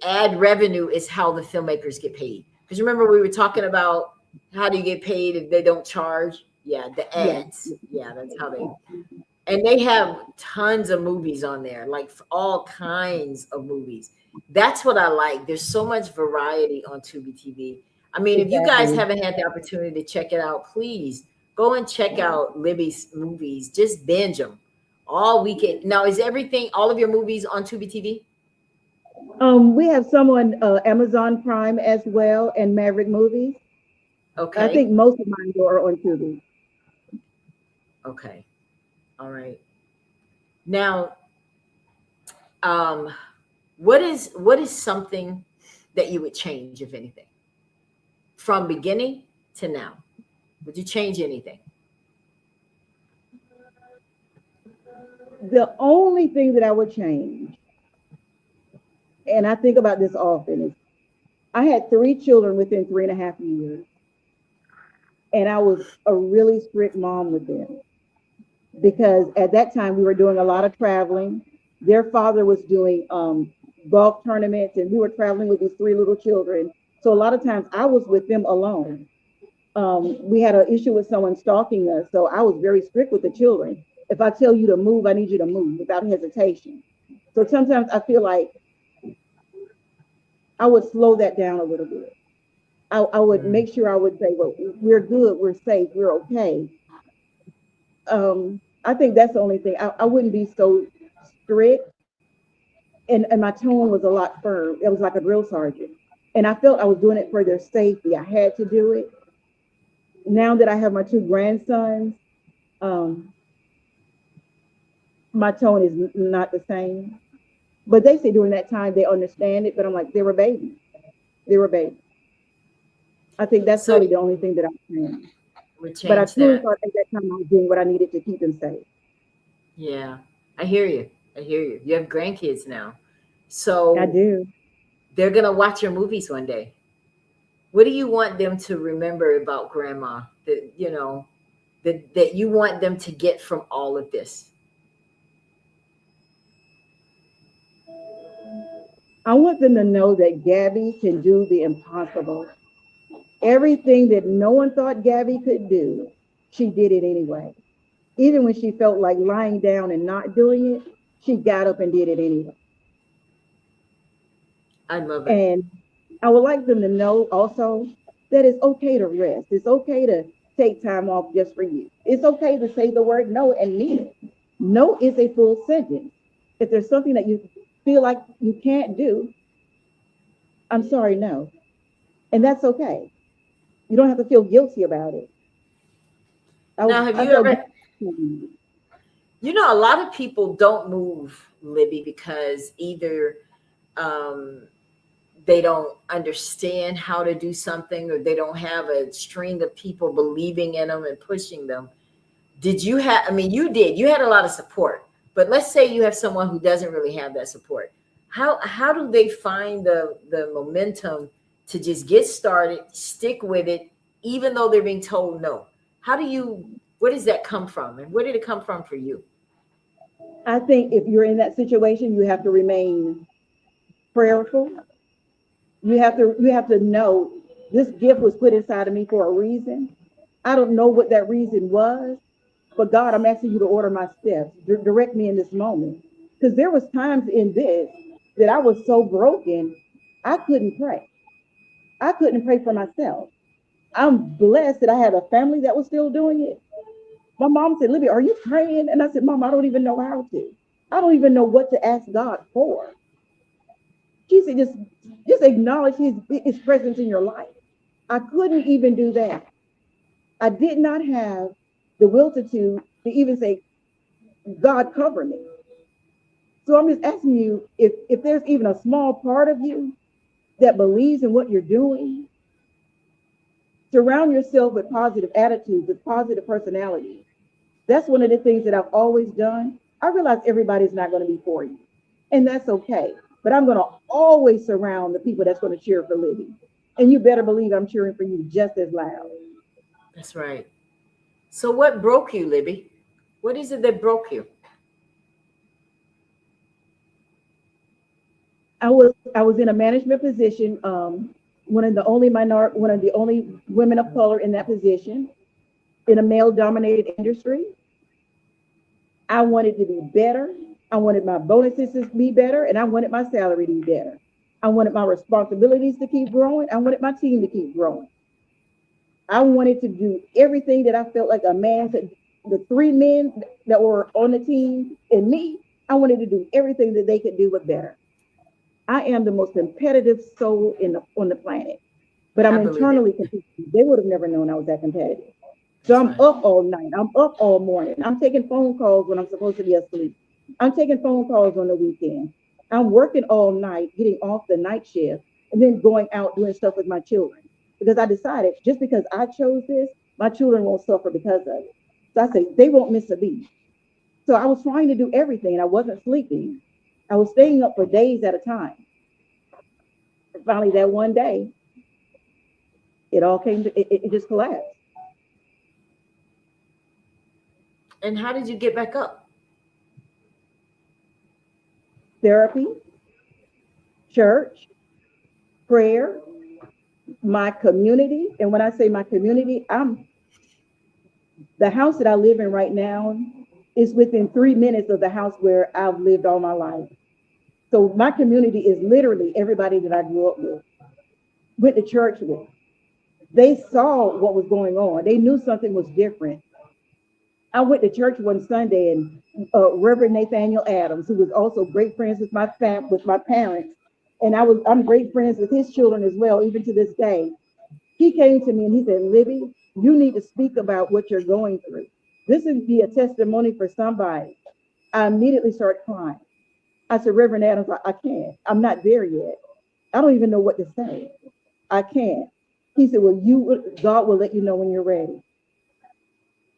ad revenue is how the filmmakers get paid. Because remember we were talking about how do you get paid if they don't charge? Yeah, the ads. Yeah, that's how they. And they have tons of movies on there, like all kinds of movies. That's what I like. There's so much variety on Tubi TV. I mean, if you guys haven't had the opportunity to check it out, please go and check out Libby's movies. Just binge them all weekend. Now, is all of your movies on Tubi TV? We have some on Amazon Prime as well, and Maverick Movies. Okay. I think most of mine are on Tubi. Okay. All right. Now, what is something that you would change, if anything, from beginning to now? Would you change anything? The only thing that I would change, and I think about this often, is I had 3 children within 3.5 years. And I was a really strict mom with them because at that time we were doing a lot of traveling. Their father was doing golf tournaments and we were traveling with these 3 little children. So a lot of times I was with them alone. We had an issue with someone stalking us. So I was very strict with the children. If I tell you to move, I need you to move without hesitation. So sometimes I feel like I would slow that down a little bit. I would make sure I would say, well, we're good, we're safe, we're okay. I think that's the only thing. I wouldn't be so strict. And my tone was a lot firm. It was like a drill sergeant. And I felt I was doing it for their safety. I had to do it. Now that I have my 2 grandsons, my tone is not the same. But they say during that time they understand it. But I'm like, they were babies. They were babies. I think that's probably the only thing that I can. But I truly thought at that time I was doing what I needed to keep them safe. Yeah, I hear you. I hear you. You have grandkids now. So I do. They're going to watch your movies one day. What do you want them to remember about grandma that, that you want them to get from all of this? I want them to know that Gabby can do the impossible. Everything that no one thought Gabby could do, she did it anyway. Even when she felt like lying down and not doing it, she got up and did it anyway. I love it. And I would like them to know also that it's okay to rest. It's okay to take time off just for you. It's okay to say the word no and mean it. No is a full sentence. If there's something that you feel like you can't do, I'm sorry, no. And that's okay. You don't have to feel guilty about it. Now, have you ever, a lot of people don't move, Libby, because either they don't understand how to do something or they don't have a string of people believing in them and pushing them. Did you have, I mean, you had a lot of support, but let's say you have someone who doesn't really have that support. How do they find the momentum to just get started, stick with it, even though they're being told no? How do you, where does that come from? And where did it come from for you? I think if you're in that situation, you have to remain prayerful. You have to know this gift was put inside of me for a reason. I don't know what that reason was, but God, I'm asking you to order my steps, direct me in this moment. Because there was times in this that I was so broken, I couldn't pray. I couldn't pray for myself. I'm blessed that I had a family that was still doing it. My mom said, Libby, are you praying? And I said, Mom, I don't even know how to. I don't even know what to ask God for. She said, just acknowledge his presence in your life. I couldn't even do that. I did not have the will to even say, God, cover me. So I'm just asking you, if there's even a small part of you that believes in what you're doing, surround yourself with positive attitudes, with positive personality. That's one of the things that I've always done. I realize everybody's not going to be for you, and that's okay. But I'm going to always surround the people that's going to cheer for Libby. And you better believe I'm cheering for you just as loud. That's right. So what broke you, Libby? What is it that broke you? I was in a management position, one of the only women of color in that position in a male dominated industry. I wanted to be better. I wanted my bonuses to be better, and I wanted my salary to be better. I wanted my responsibilities to keep growing. I wanted my team to keep growing. I wanted to do everything that I felt like a man could. The three men that were on the team and me, I wanted to do everything that they could do, but better. I am the most competitive soul on the planet, but I'm I believe it. internally competitive. They would have never known I was that competitive. So That's I'm right. up all night. I'm up all morning. I'm taking phone calls when I'm supposed to be asleep. I'm taking phone calls on the weekend. I'm working all night, getting off the night shift, and then going out doing stuff with my children. Because I decided just because I chose this, my children won't suffer because of it. So I say they won't miss a beat. So I was trying to do everything and I wasn't sleeping. I was staying up for days at a time. And finally, that one day, it all came to it just collapsed. And how did you get back up? Therapy, church, prayer, my community. And when I say my community, I'm the house that I live in right now is within 3 minutes of the house where I've lived all my life. So my community is literally everybody that I grew up with, went to church with. They saw what was going on. They knew something was different. I went to church one Sunday, and Reverend Nathaniel Adams, who was also great friends with with my parents, and I'm great friends with his children as well, even to this day. He came to me and he said, Libby, you need to speak about what you're going through. This would be a testimony for somebody. I immediately started crying. I said, Reverend Adams, I can't. I'm not there yet. I don't even know what to say. I can't. He said, well, God will let you know when you're ready.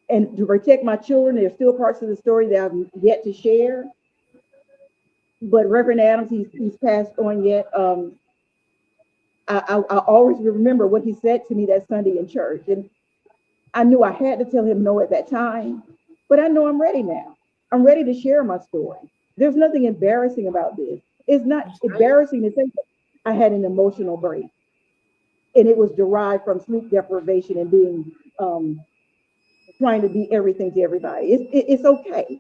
And to protect my children, there's still parts of the story that I've yet to share. But Reverend Adams, he's passed on yet. I always remember what he said to me that Sunday in church. And I knew I had to tell him no at that time, but I know I'm ready now. I'm ready to share my story. There's nothing embarrassing about this. It's not That's right. embarrassing to say that I had an emotional break, and it was derived from sleep deprivation and being trying to be everything to everybody. It's okay,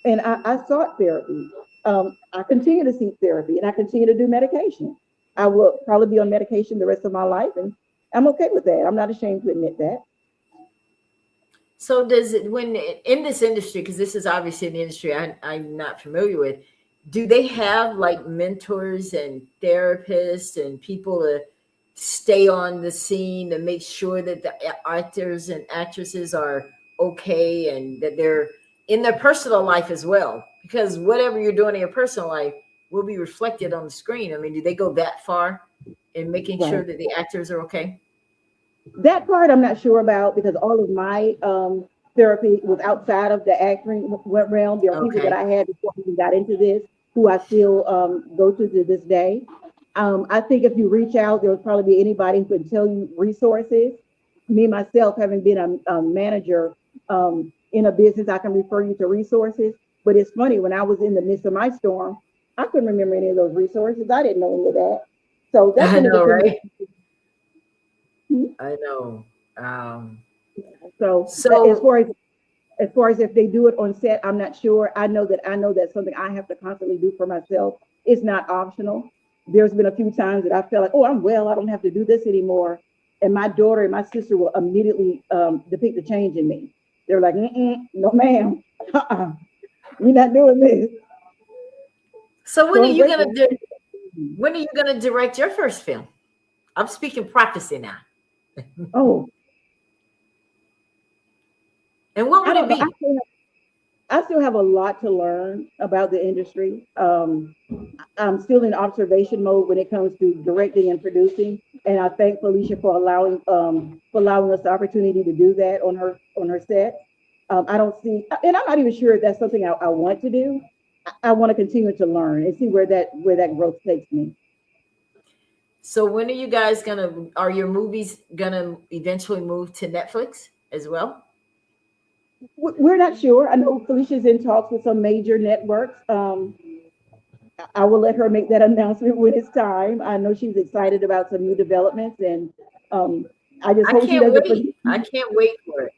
and I sought therapy. I continue to seek therapy, and I continue to do medication. I will probably be on medication the rest of my life, and I'm okay with that. I'm not ashamed to admit that. So does it, when in this industry, because this is obviously an industry I'm not familiar with, do they have like mentors and therapists and people to stay on the scene to make sure that the actors and actresses are okay and that they're in their personal life as well? Because whatever you're doing in your personal life will be reflected on the screen. I mean, do they go that far in making sure Right. that the actors are okay? That part I'm not sure about because all of my therapy was outside of the acting realm. There are people that Okay. I had before I even got into this who I still go to this day. I think if you reach out, there will probably be anybody who can tell you resources. Me myself, having been a manager in a business, I can refer you to resources. But it's funny, when I was in the midst of my storm, I couldn't remember any of those resources. I didn't know any of that. So that's I one of the know, things. right? I know. So So as far as if they do it on set, I'm not sure. I know that's something I have to constantly do for myself. It's not optional. There's been a few times that I felt like, oh, I'm well, I don't have to do this anymore. And my daughter and my sister will immediately depict the change in me. They're like, no, ma'am, we're not doing this. so So I'm grateful. when are you gonna direct your first film? I'm speaking prophecy now. Oh, And what I would it don't know. be? I still have a lot to learn about the industry. I'm still in observation mode when it comes to directing and producing, and I thank Felicia for allowing us the opportunity to do that on her set. I don't see, and I'm not even sure if that's something I want to do. I want to continue to learn and see where that growth takes me. So when are you guys gonna? Are your movies gonna eventually move to Netflix as well? We're not sure. I know Felicia's in talks with some major networks. I will let her make that announcement when it's time. I know she's excited about some new developments, and um, I just I hope she can't doesn't wait. forget. I can't wait for it.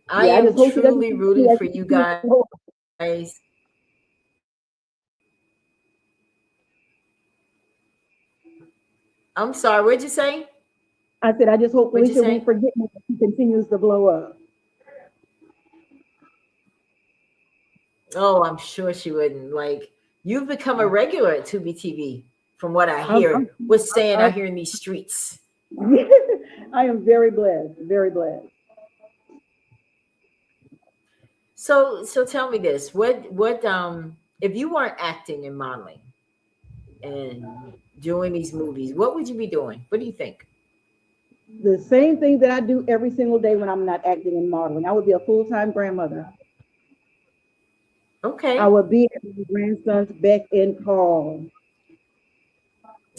I Yeah, I am just hope she doesn't truly forget rooting as for she you continues to guys. grow. I'm sorry. What'd you say? I said, I just hope What'd you Felicia won't say? forget me as she continues to blow up. Oh, I'm sure she wouldn't. Like you've become a regular at Tubi TV, from what I I'm, hear. I'm, What's saying I'm, out here in these streets. I am very blessed, very blessed. So tell me this. What if you weren't acting and modeling and doing these movies, what would you be doing? What do you think? The same thing that I do every single day when I'm not acting and modeling. I would be a full-time grandmother. I Okay. would be at my grandson's beck and call.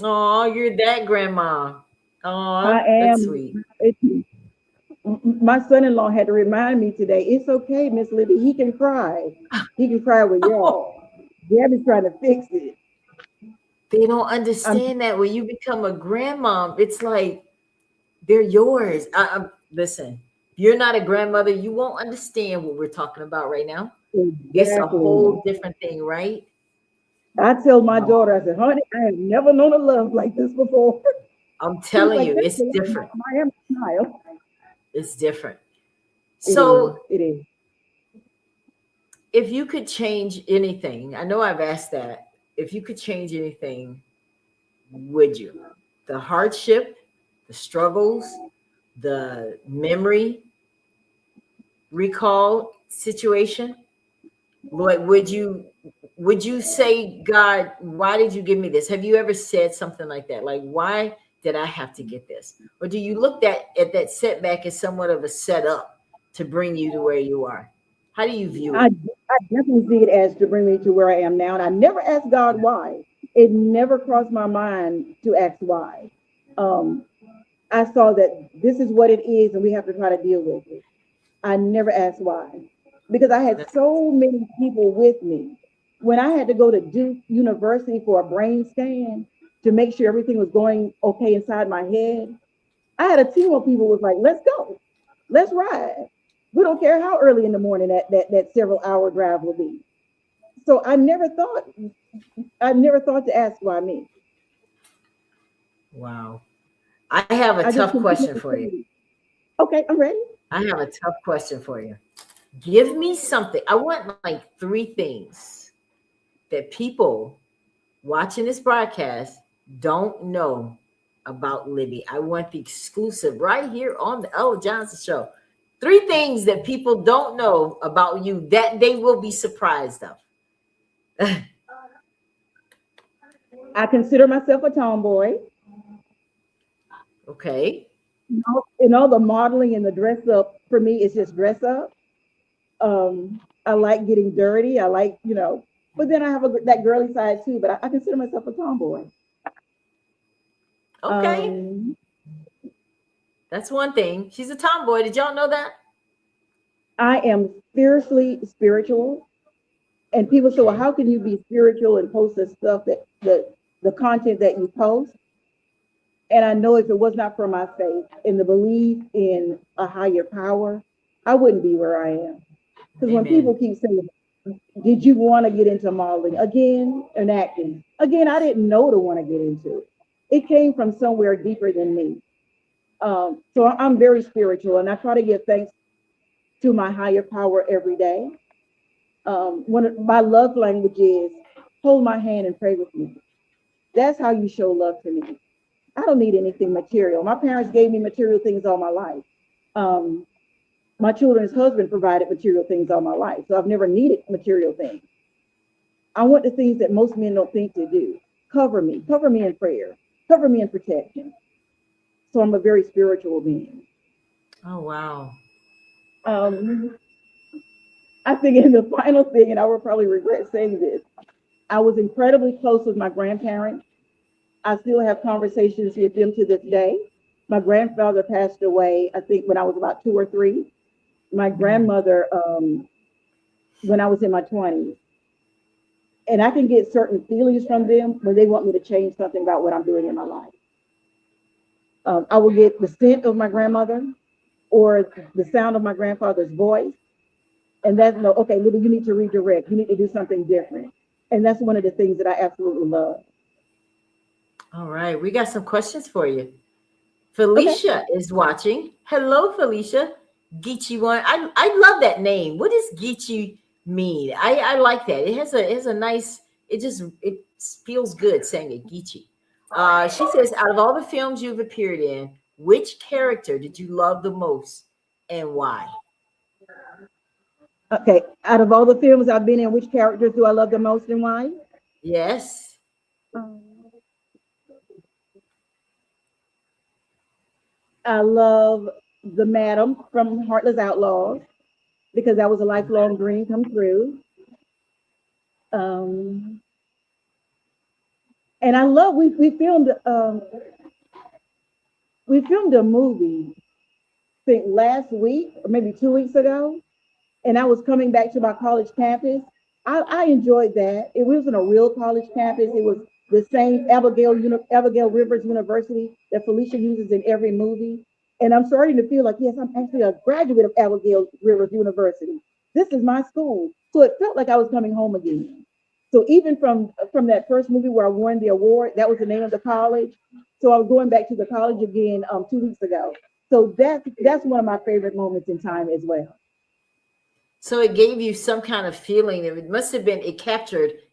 Oh, you're that grandma. I Oh, that's am. sweet. My son-in-law had to remind me today, it's okay, Miss Libby, he can cry. He can cry with y'all. Gabby's trying to fix it. They don't I'm understand that when you become a grandmom, it's like they're yours. Listen, if you're not a grandmother, you won't understand what we're talking about right now. It's a exactly. whole different thing, right? I tell my daughter, I said, honey, I have never known a love like this before. I'm She's telling like, you, thank it's you. different. I am a child. It's different. It is. So, It is. if you could change anything, I know I've asked that. If you could change anything, would you? The hardship, the struggles, the memory recall situation? Like, would you say, God, why did you give me this? Have you ever said something like that? Like, why did I have to get this? Or do you look at that setback as somewhat of a setup to bring you to where you are? How do you view I, it? I definitely see it as to bring me to where I am now. And I never asked God why. It never crossed my mind to ask why. Um, I saw that this is what it is, and we have to try to deal with it. I never asked why because I had so many people with me. When I had to go to Duke University for a brain scan to make sure everything was going okay inside my head, I had a team of people who was like, let's go, let's ride. We don't care how early in the morning that several hour drive will be. So I never thought to ask why me. Wow. I have a I just tough continued question to for you. say, okay, I'm ready. I have a tough question for you. Give me something. I want like three things that people watching this broadcast don't know about Libby. I want the exclusive right here on the Ella Johnson Show. Three things that people don't know about you that they will be surprised of. I consider myself a tomboy. Okay. You know, the modeling and the dress up for me is just dress up. I like getting dirty. I like, but then I have that girly side too. But I consider myself a tomboy. Okay, Um, that's one thing. She's a tomboy. Did y'all know that? I am fiercely spiritual. And people say, well, Okay. how can you be spiritual and post the stuff the content that you post? And I know if it was not for my faith and the belief in a higher power, I wouldn't be where I am. Because when people Amen. keep saying, did you want to get into modeling again and acting? Again, I didn't know to want to get into it. It came from somewhere deeper than me. So I'm very spiritual and I try to give thanks to my higher power every day. One of my love languages, hold my hand and pray with me. That's how you show love to me. I don't need anything material. My parents gave me material things all my life. Um, my children's husband provided material things all my life. So I've never needed material things. I want the things that most men don't think to do. Cover me in prayer, cover me in protection. So I'm a very spiritual being. Oh wow. Um, I think in the final thing, and I will probably regret saying this, I was incredibly close with my grandparents. I still have conversations with them to this day. My grandfather passed away, I think, when I was about 2 or 3. My Mm. grandmother, when I was in my 20s. And I can get certain feelings from them when they want me to change something about what I'm doing in my life. I will get the scent of my grandmother or the sound of my grandfather's voice. And that's no, okay, Libby, you need to redirect. You need to do something different. And that's one of the things that I absolutely love. All right, we got some questions for you. Okay. Felicia is watching. Hello, Felicia. Geechee one. I love that name. What does Geechee mean? I like that. It has a nice. It feels good saying it. Geechee. She says, out of all the films you've appeared in, which character did you love the most and why? Okay. Out of all the films I've been in, which characters do I love the most and why? Yes. Um, I love the madam from Heartless Outlaws because that was a lifelong dream come true. Um, and I love we filmed a movie I think last week or maybe 2 weeks ago, and I was coming back to my college campus. I enjoyed that. It wasn't a real college campus. It was the same Abigail Rivers University that Felicia uses in every movie. And I'm starting to feel like, yes, I'm actually a graduate of Abigail Rivers University. This is my school. So it felt like I was coming home again. So even from that first movie where I won the award, that was the name of the college. So I was going back to the college again 2 weeks ago. So that's one of my favorite moments in time as well. So it gave you some kind of feeling. It must have been. It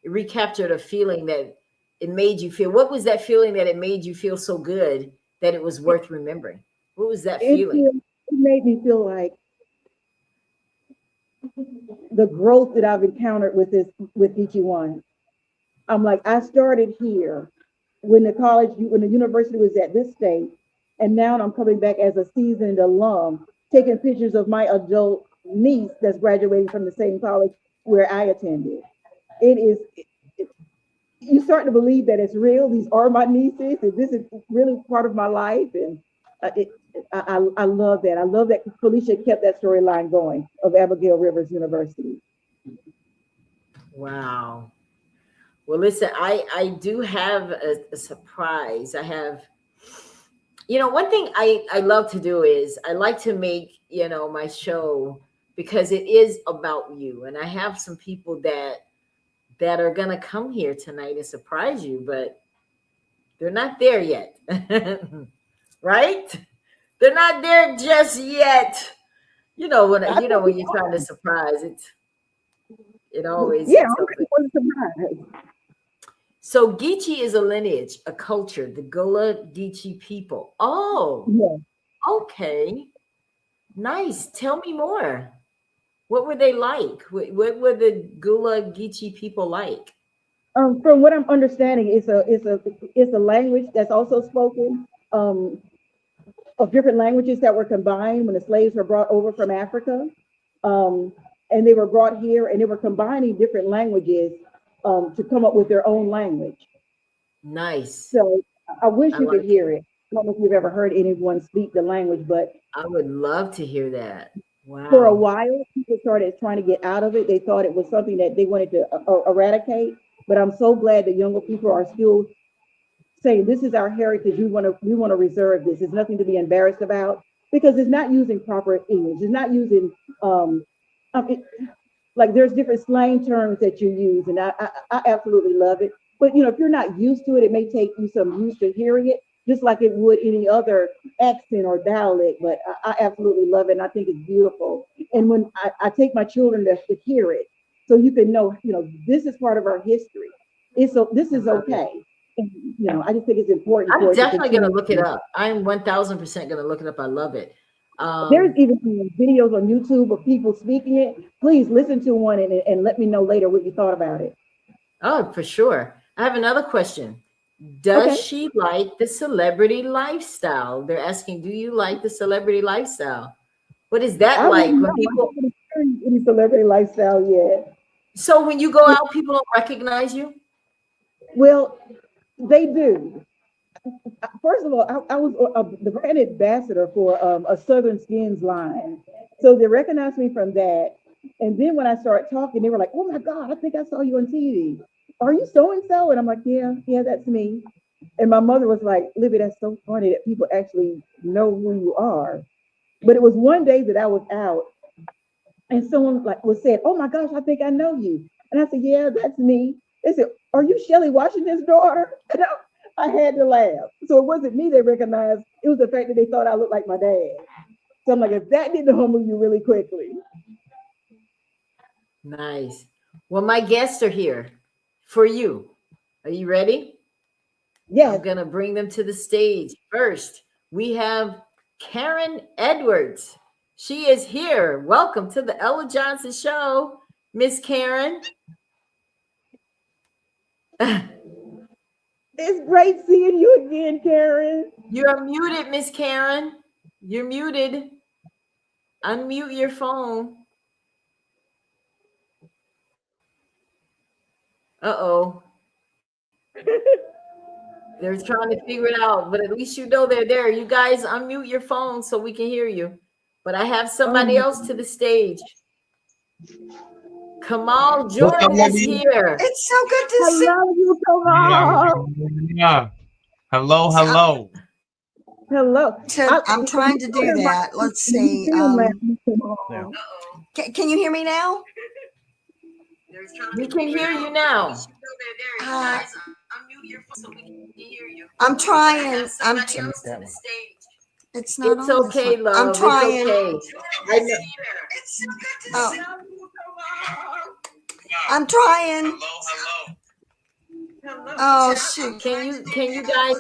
recaptured a feeling that it made you feel. What was that feeling that it made you feel so good that it was worth remembering? What was that It, feeling? it made me feel like the growth that I've encountered with each one. I'm like, I started here when the university was at this state, and now I'm coming back as a seasoned alum, taking pictures of my adult niece that's graduating from the same college where I attended. It is you start to believe that it's real. These are my nieces, and this is really part of my life. And I love that. I love that Felicia kept that storyline going of Abigail Rivers University. Wow. Well, listen, I do have a surprise. I have, one thing I love to do is I like to make, my show because it is about you. And I have some people that are gonna come here tonight and surprise you, but they're not there yet. Right? They're not there just yet. I think When you're trying to surprise it always yeah, hits I'm something. ready for the surprise. So Geechee is a lineage, a culture, the Gullah Geechee people. Oh, Yeah. okay. Nice. Tell me more. What were they like? What were the Gullah Geechee people like? From what I'm understanding, it's a language that's also spoken of different languages that were combined when the slaves were brought over from Africa. Um, and they were brought here, and they were combining different languages to come up with their own language. Nice. So I wish I you could like hear it. I don't know if you've ever heard anyone speak the language, but I would love to hear that. for a Wow. while, people started trying to get out of it. They thought it was something that they wanted to eradicate. But I'm so glad that younger people are still saying this is our heritage. We want to reserve this. It's nothing to be embarrassed about because it's not using proper English. It's not using it, like there's different slang terms that you use, and I absolutely love it. But if you're not used to it, it may take you some use to hearing it, just like it would any other accent or dialect. But I absolutely love it, and I think it's beautiful. And when I take my children to hear it, so you can know, this is part of our history. This I is love it. okay. And, I just think it's important I'm for it to definitely gonna continue. look it up. I'm 1000% gonna look it up. I love it. There's even videos on YouTube of people speaking it. Please listen to one and let me know later what you thought about it. Oh, for sure. I have another question. Does Okay. she like the celebrity lifestyle? They're asking, do you like the celebrity lifestyle? What is that I like wouldn't know. when I people, haven't experienced any celebrity lifestyle yet. so when you go out, people don't recognize you? Well, they do. First of all, I was the brand ambassador for a Southern Skins line. So they recognized me from that. And then when I started talking, they were like, oh my God, I think I saw you on TV. Are you so and so? And I'm like, yeah, that's me. And my mother was like, Libby, that's so funny that people actually know who you are. But it was one day that I was out and someone like was said, oh my gosh, I think I know you. And I said, yeah, that's me. They said, are you Shelly Washington's daughter? And I had to laugh. So it wasn't me they recognized. It was the fact that they thought I looked like my dad. So I'm like, if that didn't humble you really quickly. Nice. Well, my guests are here for you. Are you ready? I'm Yes. going to bring them to the stage. First, we have Karen Edwards. She is here. Welcome to the Ella Johnson Show, Miss Karen. It's great seeing you again, Karen. You're muted, Miss Karen. You're muted. Unmute your phone. Uh-oh. They're trying to figure it out, but at least you know they're there. You guys unmute your phone so we can hear you. But I have somebody else to the stage. Kamal Jordan is here. It's so good to I see love you, Kamal. Yeah. Hello, hello. Hello. I'm trying to do that. Let's see. Can you hear me now? We can hear you now. I'm trying. It's not It's on okay, this one. love. I'm trying. It's okay. Oh. I'm trying. Oh shoot! Can you guys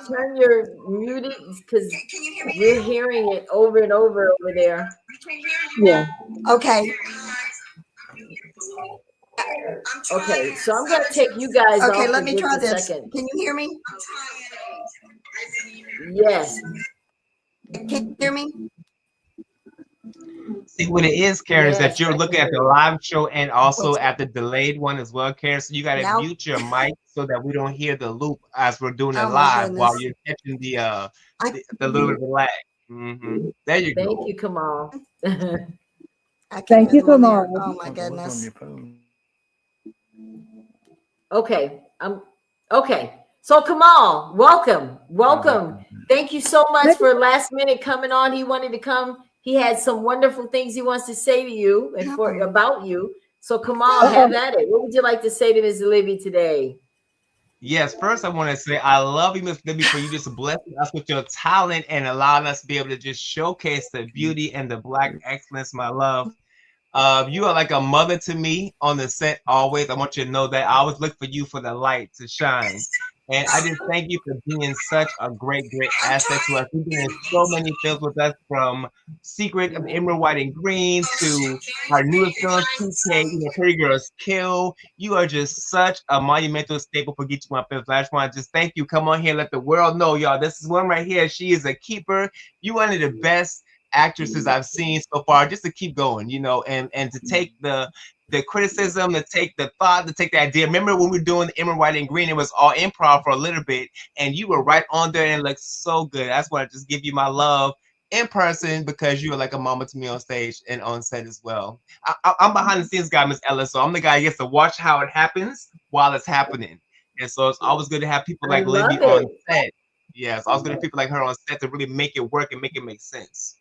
turn your muted because we're hearing it over and over there. Yeah. Okay. Okay, so I'm gonna take you guys off. Okay, let me for try just a this. second. Can you hear me? Yes. Can you hear me? See what it is, Karen, is that Yes, you're I looking can at hear the you. live show and also at the delayed one as well, Karen. So you got to Now- mute your mic so that we don't hear the loop as we're doing it Oh, my live while goodness. you're catching the little bit of lag. There you go. Thank you, Kamal. I can't Thank you, get them on there. Kamal. Oh my goodness. Okay. Okay. So Kamal, welcome. Thank you so much for last minute coming on. He wanted to come. He had some wonderful things he wants to say to you and about you. So Kamal, have at it. What would you like to say to Ms. Libby today? Yes, first I want to say I love you, Miss Libby, for you just blessing us with your talent and allowing us to be able to just showcase the beauty and the Black excellence, my love. You are like a mother to me on the set always. I want you to know that I always look for you for the light to shine. And I just thank you for being such a great asset to us. You've been in so many films with us, from Secret of Emerald, White, and Green to our newest film, 2K, Pretty Girls Kill. You are just such a monumental staple for Get You My Films. I just want to just thank you. Come on here, let the world know, y'all. This is one right here. She is a keeper. You one of the best actresses I've seen so far, just to keep going, you know, and to take the criticism, to take the thought, to take the idea. Remember when we were doing the Emerald, White, and Green, it was all improv for a little bit, and you were right on there and it looked so good. That's why I just give you my love in person, because you were like a mama to me on stage and on set as well. I'm behind the scenes guy, Miss Ella, so I'm the guy who gets to watch how it happens while it's happening. And so it's always good to have people I like Libby love on it. set. Yeah, it's always good to have people like her on set to really make it work and make it make sense.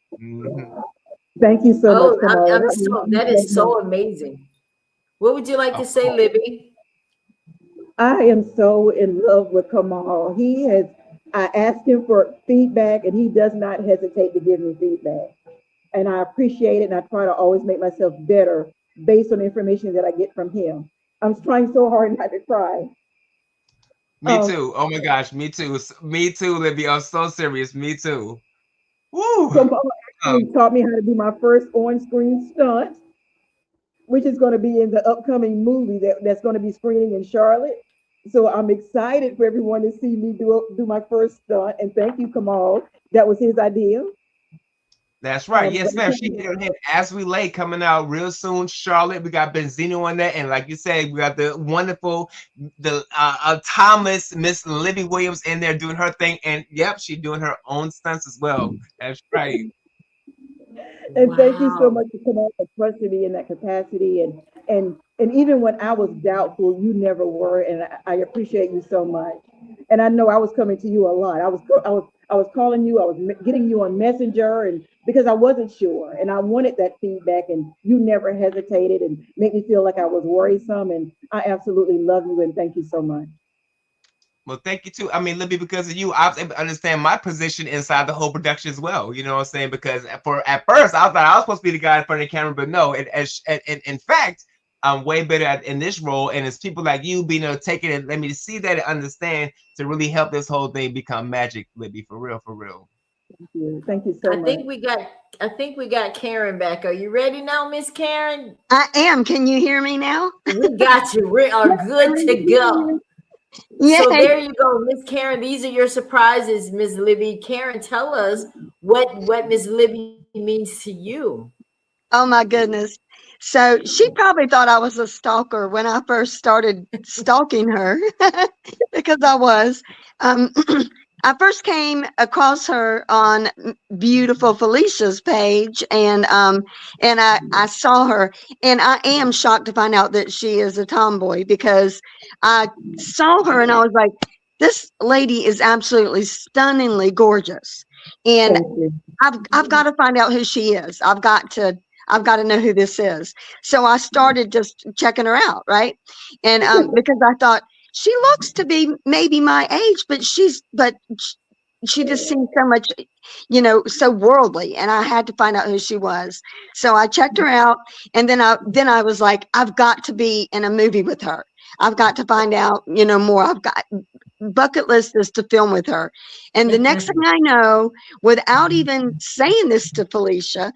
Thank you so much, Oh, Kamal. that is so amazing. What would you like to say, Libby? I am so in love with Kamal. I asked him for feedback and he does not hesitate to give me feedback. And I appreciate it. And I try to always make myself better based on the information that I get from him. I'm trying so hard not to cry. Me too. Oh my gosh, me too. Me too, Libby. I'm so serious. Me too. Woo. Kamal actually taught me how to do my first on-screen stunt, which is going to be in the upcoming movie that's going to be screening in Charlotte. So I'm excited for everyone to see me do my first stunt. And thank you, Kamal. That was his idea. That's right. Yes, ma'am. She hit on him as we lay, coming out real soon. Charlotte, we got Benzino on that, and like you said, we got the wonderful, Thomas, Miss Libby Williams in there doing her thing, and yep, she's doing her own stunts as well. That's right. And thank you so much for coming and trusting me in that capacity. And even when I was doubtful, you never were, and I appreciate you so much. And I know I was coming to you a lot. I was calling you. I was getting you on Messenger, and because I wasn't sure, and I wanted that feedback, and you never hesitated and made me feel like I was worrisome. And I absolutely love you, and thank you so much. Well, thank you too. I mean, Libby, because of you, I was able to understand my position inside the whole production as well. You know what I'm saying? Because at first, I thought I was supposed to be the guy in front of the camera, but no. In fact, I'm way better in this role, and it's people like you being able to take it and let me see that and understand to really help this whole thing become magic, Libby. For real, for real. Thank you. Thank you so much. I think we got Karen back. Are you ready now, Miss Karen? I am. Can you hear me now? We got you. We are good to go. Yeah. So there you go, Miss Karen. These are your surprises, Miss Libby. Karen, tell us what Miss Libby means to you. Oh my goodness. So she probably thought I was a stalker when I first started stalking her because I was. I first came across her on beautiful Felicia's page, and I saw her, and I am shocked to find out that she is a tomboy, because I saw her and I was like, this lady is absolutely stunningly gorgeous, and I've got to find out who she is. I've got to know who this is. So I started just checking her out, right? And because I thought, she looks to be maybe my age, but she just seems so much, so worldly, and I had to find out who she was. So I checked her out, and then I was like, I've got to be in a movie with her. I've got to find out, more. I've got bucket list is to film with her. And the next thing I know, without even saying this to Felicia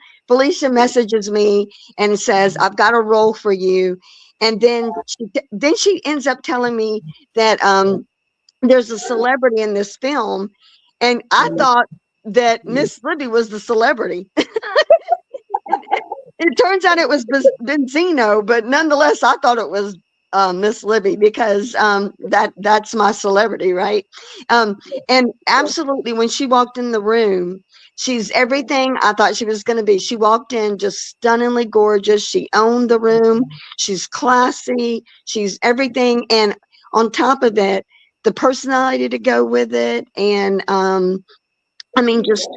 messages me and says, I've got a role for you. And then she ends up telling me that there's a celebrity in this film, and I thought that Miss Libby was the celebrity. It turns out it was Benzino, but nonetheless, I thought it was Miss Libby, because that's my celebrity, right? And absolutely, when she walked in the room, she's everything I thought she was going to be. She walked in just stunningly gorgeous. She owned the room. She's classy. She's everything. And on top of it, the personality to go with it. And just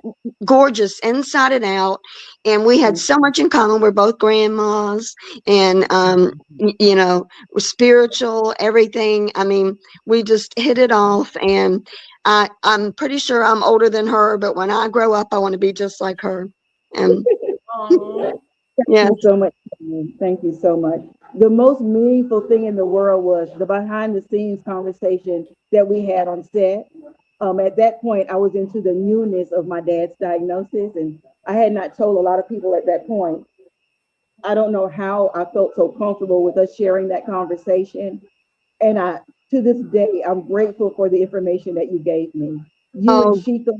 gorgeous inside and out. And we had so much in common. We're both grandmas, and we're spiritual, everything. We just hit it off. And I'm pretty sure I'm older than her, but when I grow up, I want to be just like her. And Thank you so much. Thank you so much. The most meaningful thing in the world was the behind the scenes conversation that we had on set. At that point, I was into the newness of my dad's diagnosis, and I had not told a lot of people at that point. I don't know how I felt so comfortable with us sharing that conversation. And to this day, I'm grateful for the information that you gave me. You and Sheikha,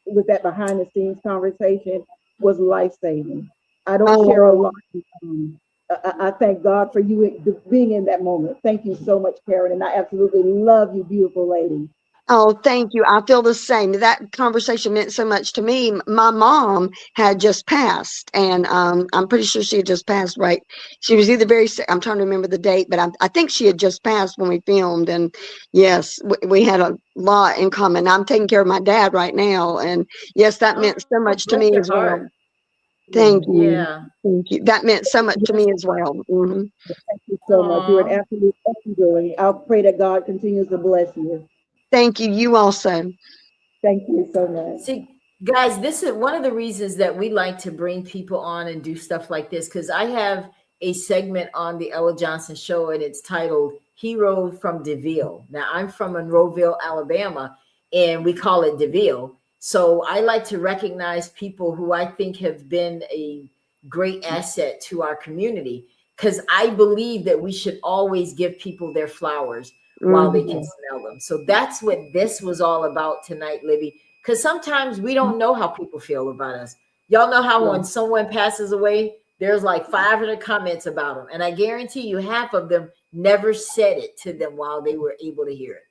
with that behind the scenes conversation, was life-saving. I don't share a lot. I thank God for you being in that moment. Thank you so much, Karen. And I absolutely love you, beautiful lady. Oh, thank you. I feel the same. That conversation meant so much to me. My mom had just passed, and I'm pretty sure she had just passed, right? She was either very sick. I'm trying to remember the date, but I think she had just passed when we filmed. And yes, we had a lot in common. I'm taking care of my dad right now. And yes, that meant so much to Bless me your as well. heart. Thank you. Yeah. Thank you. That meant so much to me as well. Thank you so much. You're an Aw. absolute angel, and I'll pray that God continues to bless you. Thank you. You also. Thank you so much. See, guys, this is one of the reasons that we like to bring people on and do stuff like this, because I have a segment on the Ella Johnson Show, and it's titled Hero from DeVille. Now, I'm from Monroeville, Alabama, and we call it DeVille. So I like to recognize people who I think have been a great asset to our community, because I believe that we should always give people their flowers while they can smell them. So that's what this was all about tonight, Libby, because sometimes we don't know how people feel about us. Y'all know how when someone passes away, there's like 500 comments about them. And I guarantee you half of them never said it to them while they were able to hear it.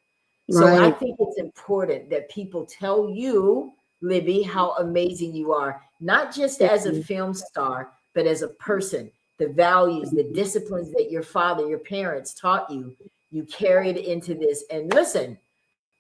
So I think it's important that people tell you, Libby, how amazing you are, not just as a film star, but as a person. The values, the disciplines that your father, your parents taught you, you carried into this. And listen,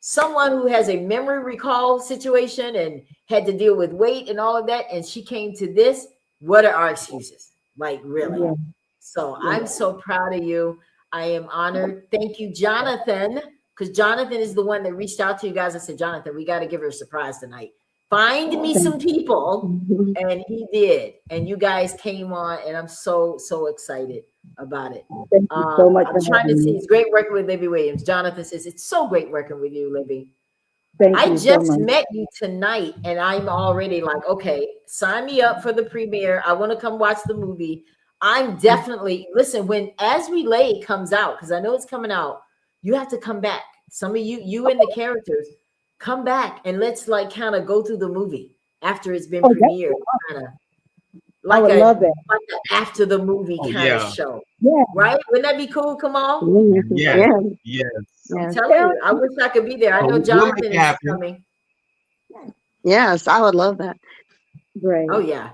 someone who has a memory recall situation and had to deal with weight and all of that, and she came to this, what are our excuses? Like, really? Yeah. So I'm so proud of you. I am honored. Thank you, Jonathan, because Jonathan is the one that reached out to you guys and said, Jonathan, we got to give her a surprise tonight. Find me some people. And he did. And you guys came on, and I'm so excited about it. Thank you so much. I'm trying to see. It's great working with Libby Williams. Jonathan says, it's so great working with you, Libby. Thank I you just so much. met you tonight, and I'm already like, okay, sign me up for the premiere. I want to come watch the movie. I'm definitely, listen, when As We Lay comes out, because I know it's coming out, you have to come back. Some of you and the characters, come back and let's like kind of go through the movie after it's been premiered. Kind of like I would love that. like an after the movie kind of show. Yeah. Right? Wouldn't that be cool, Kamal? Yes. I'm telling you, I wish I could be there. I know Jonathan is coming. Yes, I would love that. Great. Oh, yeah.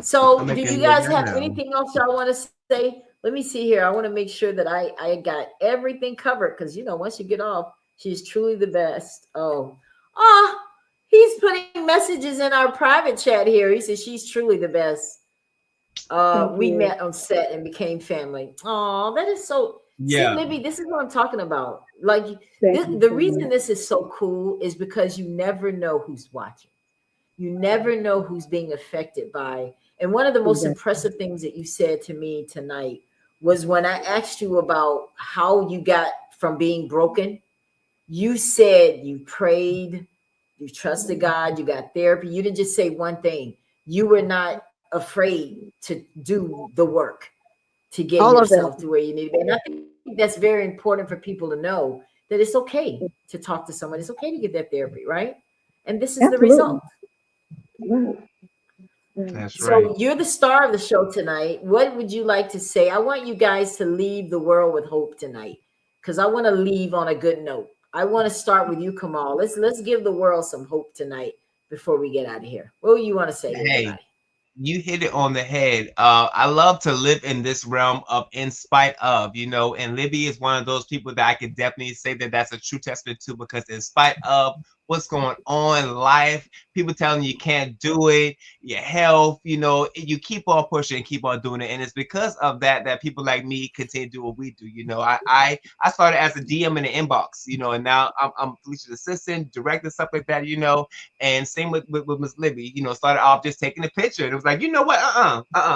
So do you guys have anything else y'all want to say? Let me see here. I want to make sure that I got everything covered, because, you know, once you get off, she's truly the best. He's putting messages in our private chat here. He says she's truly the best. We met on set and became family. Oh, that is so. See, Libby, this is what I'm talking about. Like, the reason this is so cool is because you never know who's watching. You never know who's being affected by. And one of the most impressive things that you said to me tonight was when I asked you about how you got from being broken. You said you prayed, you trusted God, you got therapy. You didn't just say one thing. You were not afraid to do the work to get yourself to where you need to be. And I think that's very important for people to know, that it's okay to talk to someone. It's okay to get that therapy, right? And this is the result. That's so right. You're the star of the show tonight. What would you like to say? I want you guys to leave the world with hope tonight, because I want to leave on a good note. I want to start with you, Kamal. Let's give the world some hope tonight before we get out of here. What do you want to say to everybody? You hit it on the head. I love to live in this realm of in spite of, you know, and Libby is one of those people that I could definitely say that that's a true testament to, because in spite of what's going on in life, people telling you can't do it, your health, you know, you keep on pushing and keep on doing it. And it's because of that that people like me continue to do what we do. You know, I started as a DM in the inbox, you know, and now I'm Felicia's assistant, director, stuff like that, you know, and same with Miss Libby, you know, started off just taking a picture. And it was like, you know what,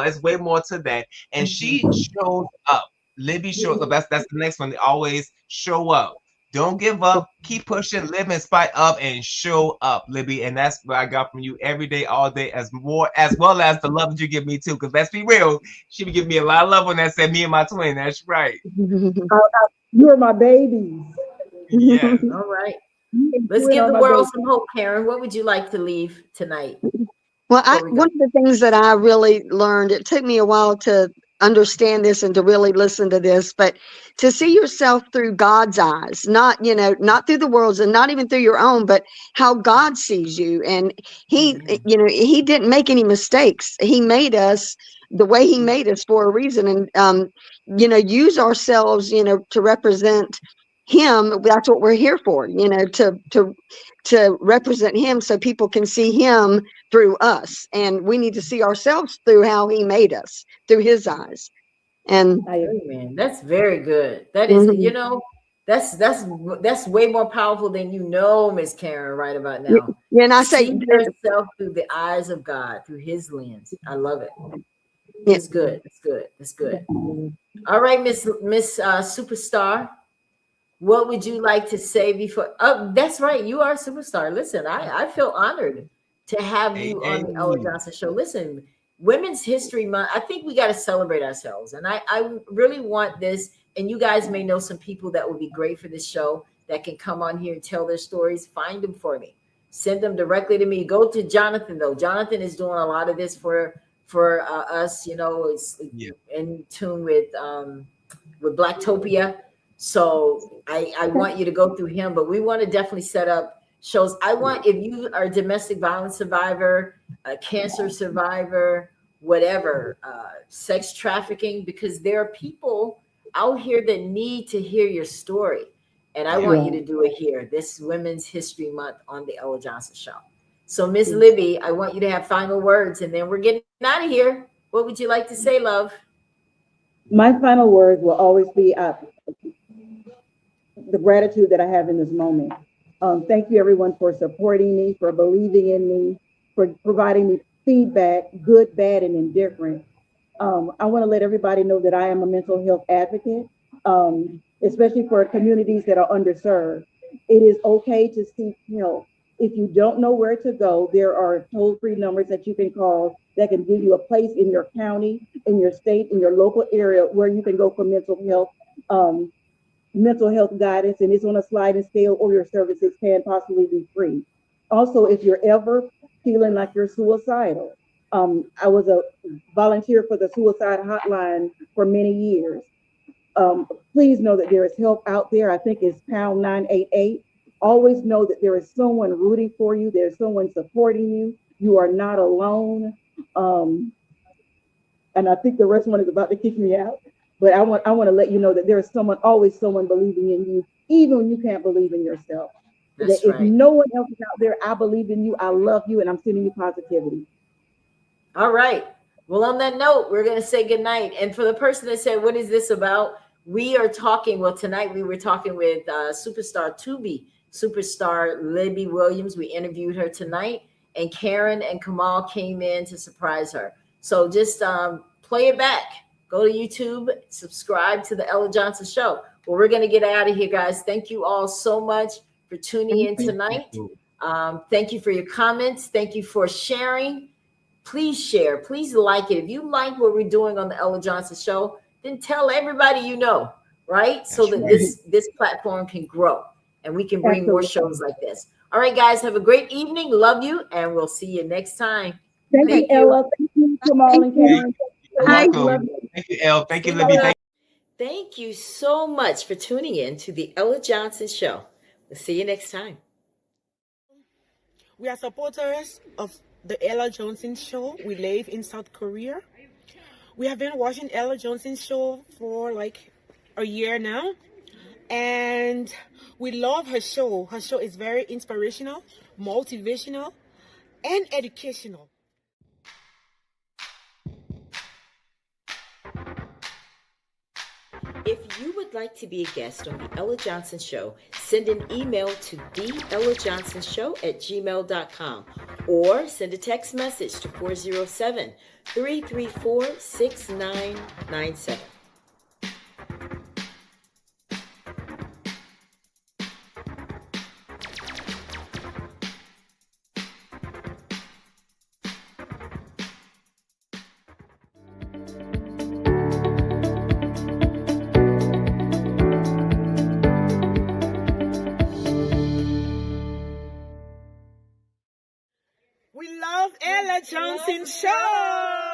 it's way more to that. And she showed up. Libby shows up. That's the next one. They always show up. Don't give up. Keep pushing. Live in spite of, and show up, Libby. And that's what I got from you every day, all day, as well as the love that you give me too. Because let's be real, she be giving me a lot of love when that said me and my twin. That's right. You're my babies. Yeah. All right. Let's give the world some hope, Karen. What would you like to leave tonight? Well, before we go? one of the things that I really learned, it took me a while to understand this and to really listen to this, but to see yourself through God's eyes, not, not through the world's and not even through your own, but how God sees you. And he, he didn't make any mistakes. He made us the way he made us for a reason. And, use ourselves, to represent him. That's what we're here for, to represent him so people can see him through us, and we need to see ourselves through how he made us, through his eyes. And I agree. Man, that's very good. That is, Mhm. that's way more powerful than Miss Karen, right about Yeah, now. and I say, See yourself through the eyes of God, through his lens. I love it. yeah, That's good. That's good. That's good. All right, Miss Superstar. What would you like to say before? Oh, that's right. You are a superstar. Listen, I feel honored to have Hey, you hey. on the Ella Johnson Show. Listen, Women's History Month, I think we got to celebrate ourselves. And I really want this. And you guys may know some people that would be great for this show that can come on here and tell their stories. Find them for me. Send them directly to me. Go to Jonathan, though. Jonathan is doing a lot of this for us. It's Yeah. in tune with Blacktopia. So I want you to go through him, but we want to definitely set up shows. I want, if you are a domestic violence survivor, a cancer survivor, whatever, sex trafficking, because there are people out here that need to hear your story. And I want you to do it here, this Women's History Month on the Ella Johnson Show. So Miss Libby, I want you to have final words and then we're getting out of here. What would you like to say, love? My final words will always be the gratitude that I have in this moment. Thank you, everyone, for supporting me, for believing in me, for providing me feedback, good, bad, and indifferent. I want to let everybody know that I am a mental health advocate, especially for communities that are underserved. It is okay to seek help. If you don't know where to go, there are toll-free numbers that you can call that can give you a place in your county, in your state, in your local area where you can go for mental health guidance, and it's on a sliding scale, or your services can possibly be free. Also, if you're ever feeling like you're suicidal, I was a volunteer for the suicide hotline for many years. Please know that there is help out there. I think it's pound 988. Always know that there is someone rooting for you. There's someone supporting you. You are not alone. And I think the rest one is about to kick me out. But I want to let you know that there is always someone believing in you, even when you can't believe in yourself. That's That if right. no one else is out there, I believe in you. I love you, and I'm sending you positivity. All right. Well, on that note, we're going to say goodnight. And for the person that said, what is this about? We are talking, well, tonight we were talking with superstar Tubi, superstar Libby Williams. We interviewed her tonight, and Karen and Kamal came in to surprise her. So just play it back. Go to YouTube, subscribe to the Ella Johnson Show. Well, we're going to get out of here, guys. Thank you all so much for tuning in tonight. Thank you for your comments. Thank you for sharing. Please share. Please like it. If you like what we're doing on the Ella Johnson Show, then tell everybody you know, right? So that this platform can grow and we can bring more shows like this. All right, guys, have a great evening. Love you, and we'll see you next time. Thank you, Ella. Thank you, Jamal and Karen. You're welcome. Thank you, Elle. Thank you, Libby. Thank you so much for tuning in to the Ella Johnson Show. We'll see you next time. We are supporters of the Ella Johnson Show. We live in South Korea. We have been watching Ella Johnson Show for like a year now. And we love her show. Her show is very inspirational, motivational, and educational. If you would like to be a guest on the Ella Johnson Show, send an email to theellajohnsonshow@gmail.com or send a text message to 407-334-6997. We love love Ella Johnson Show.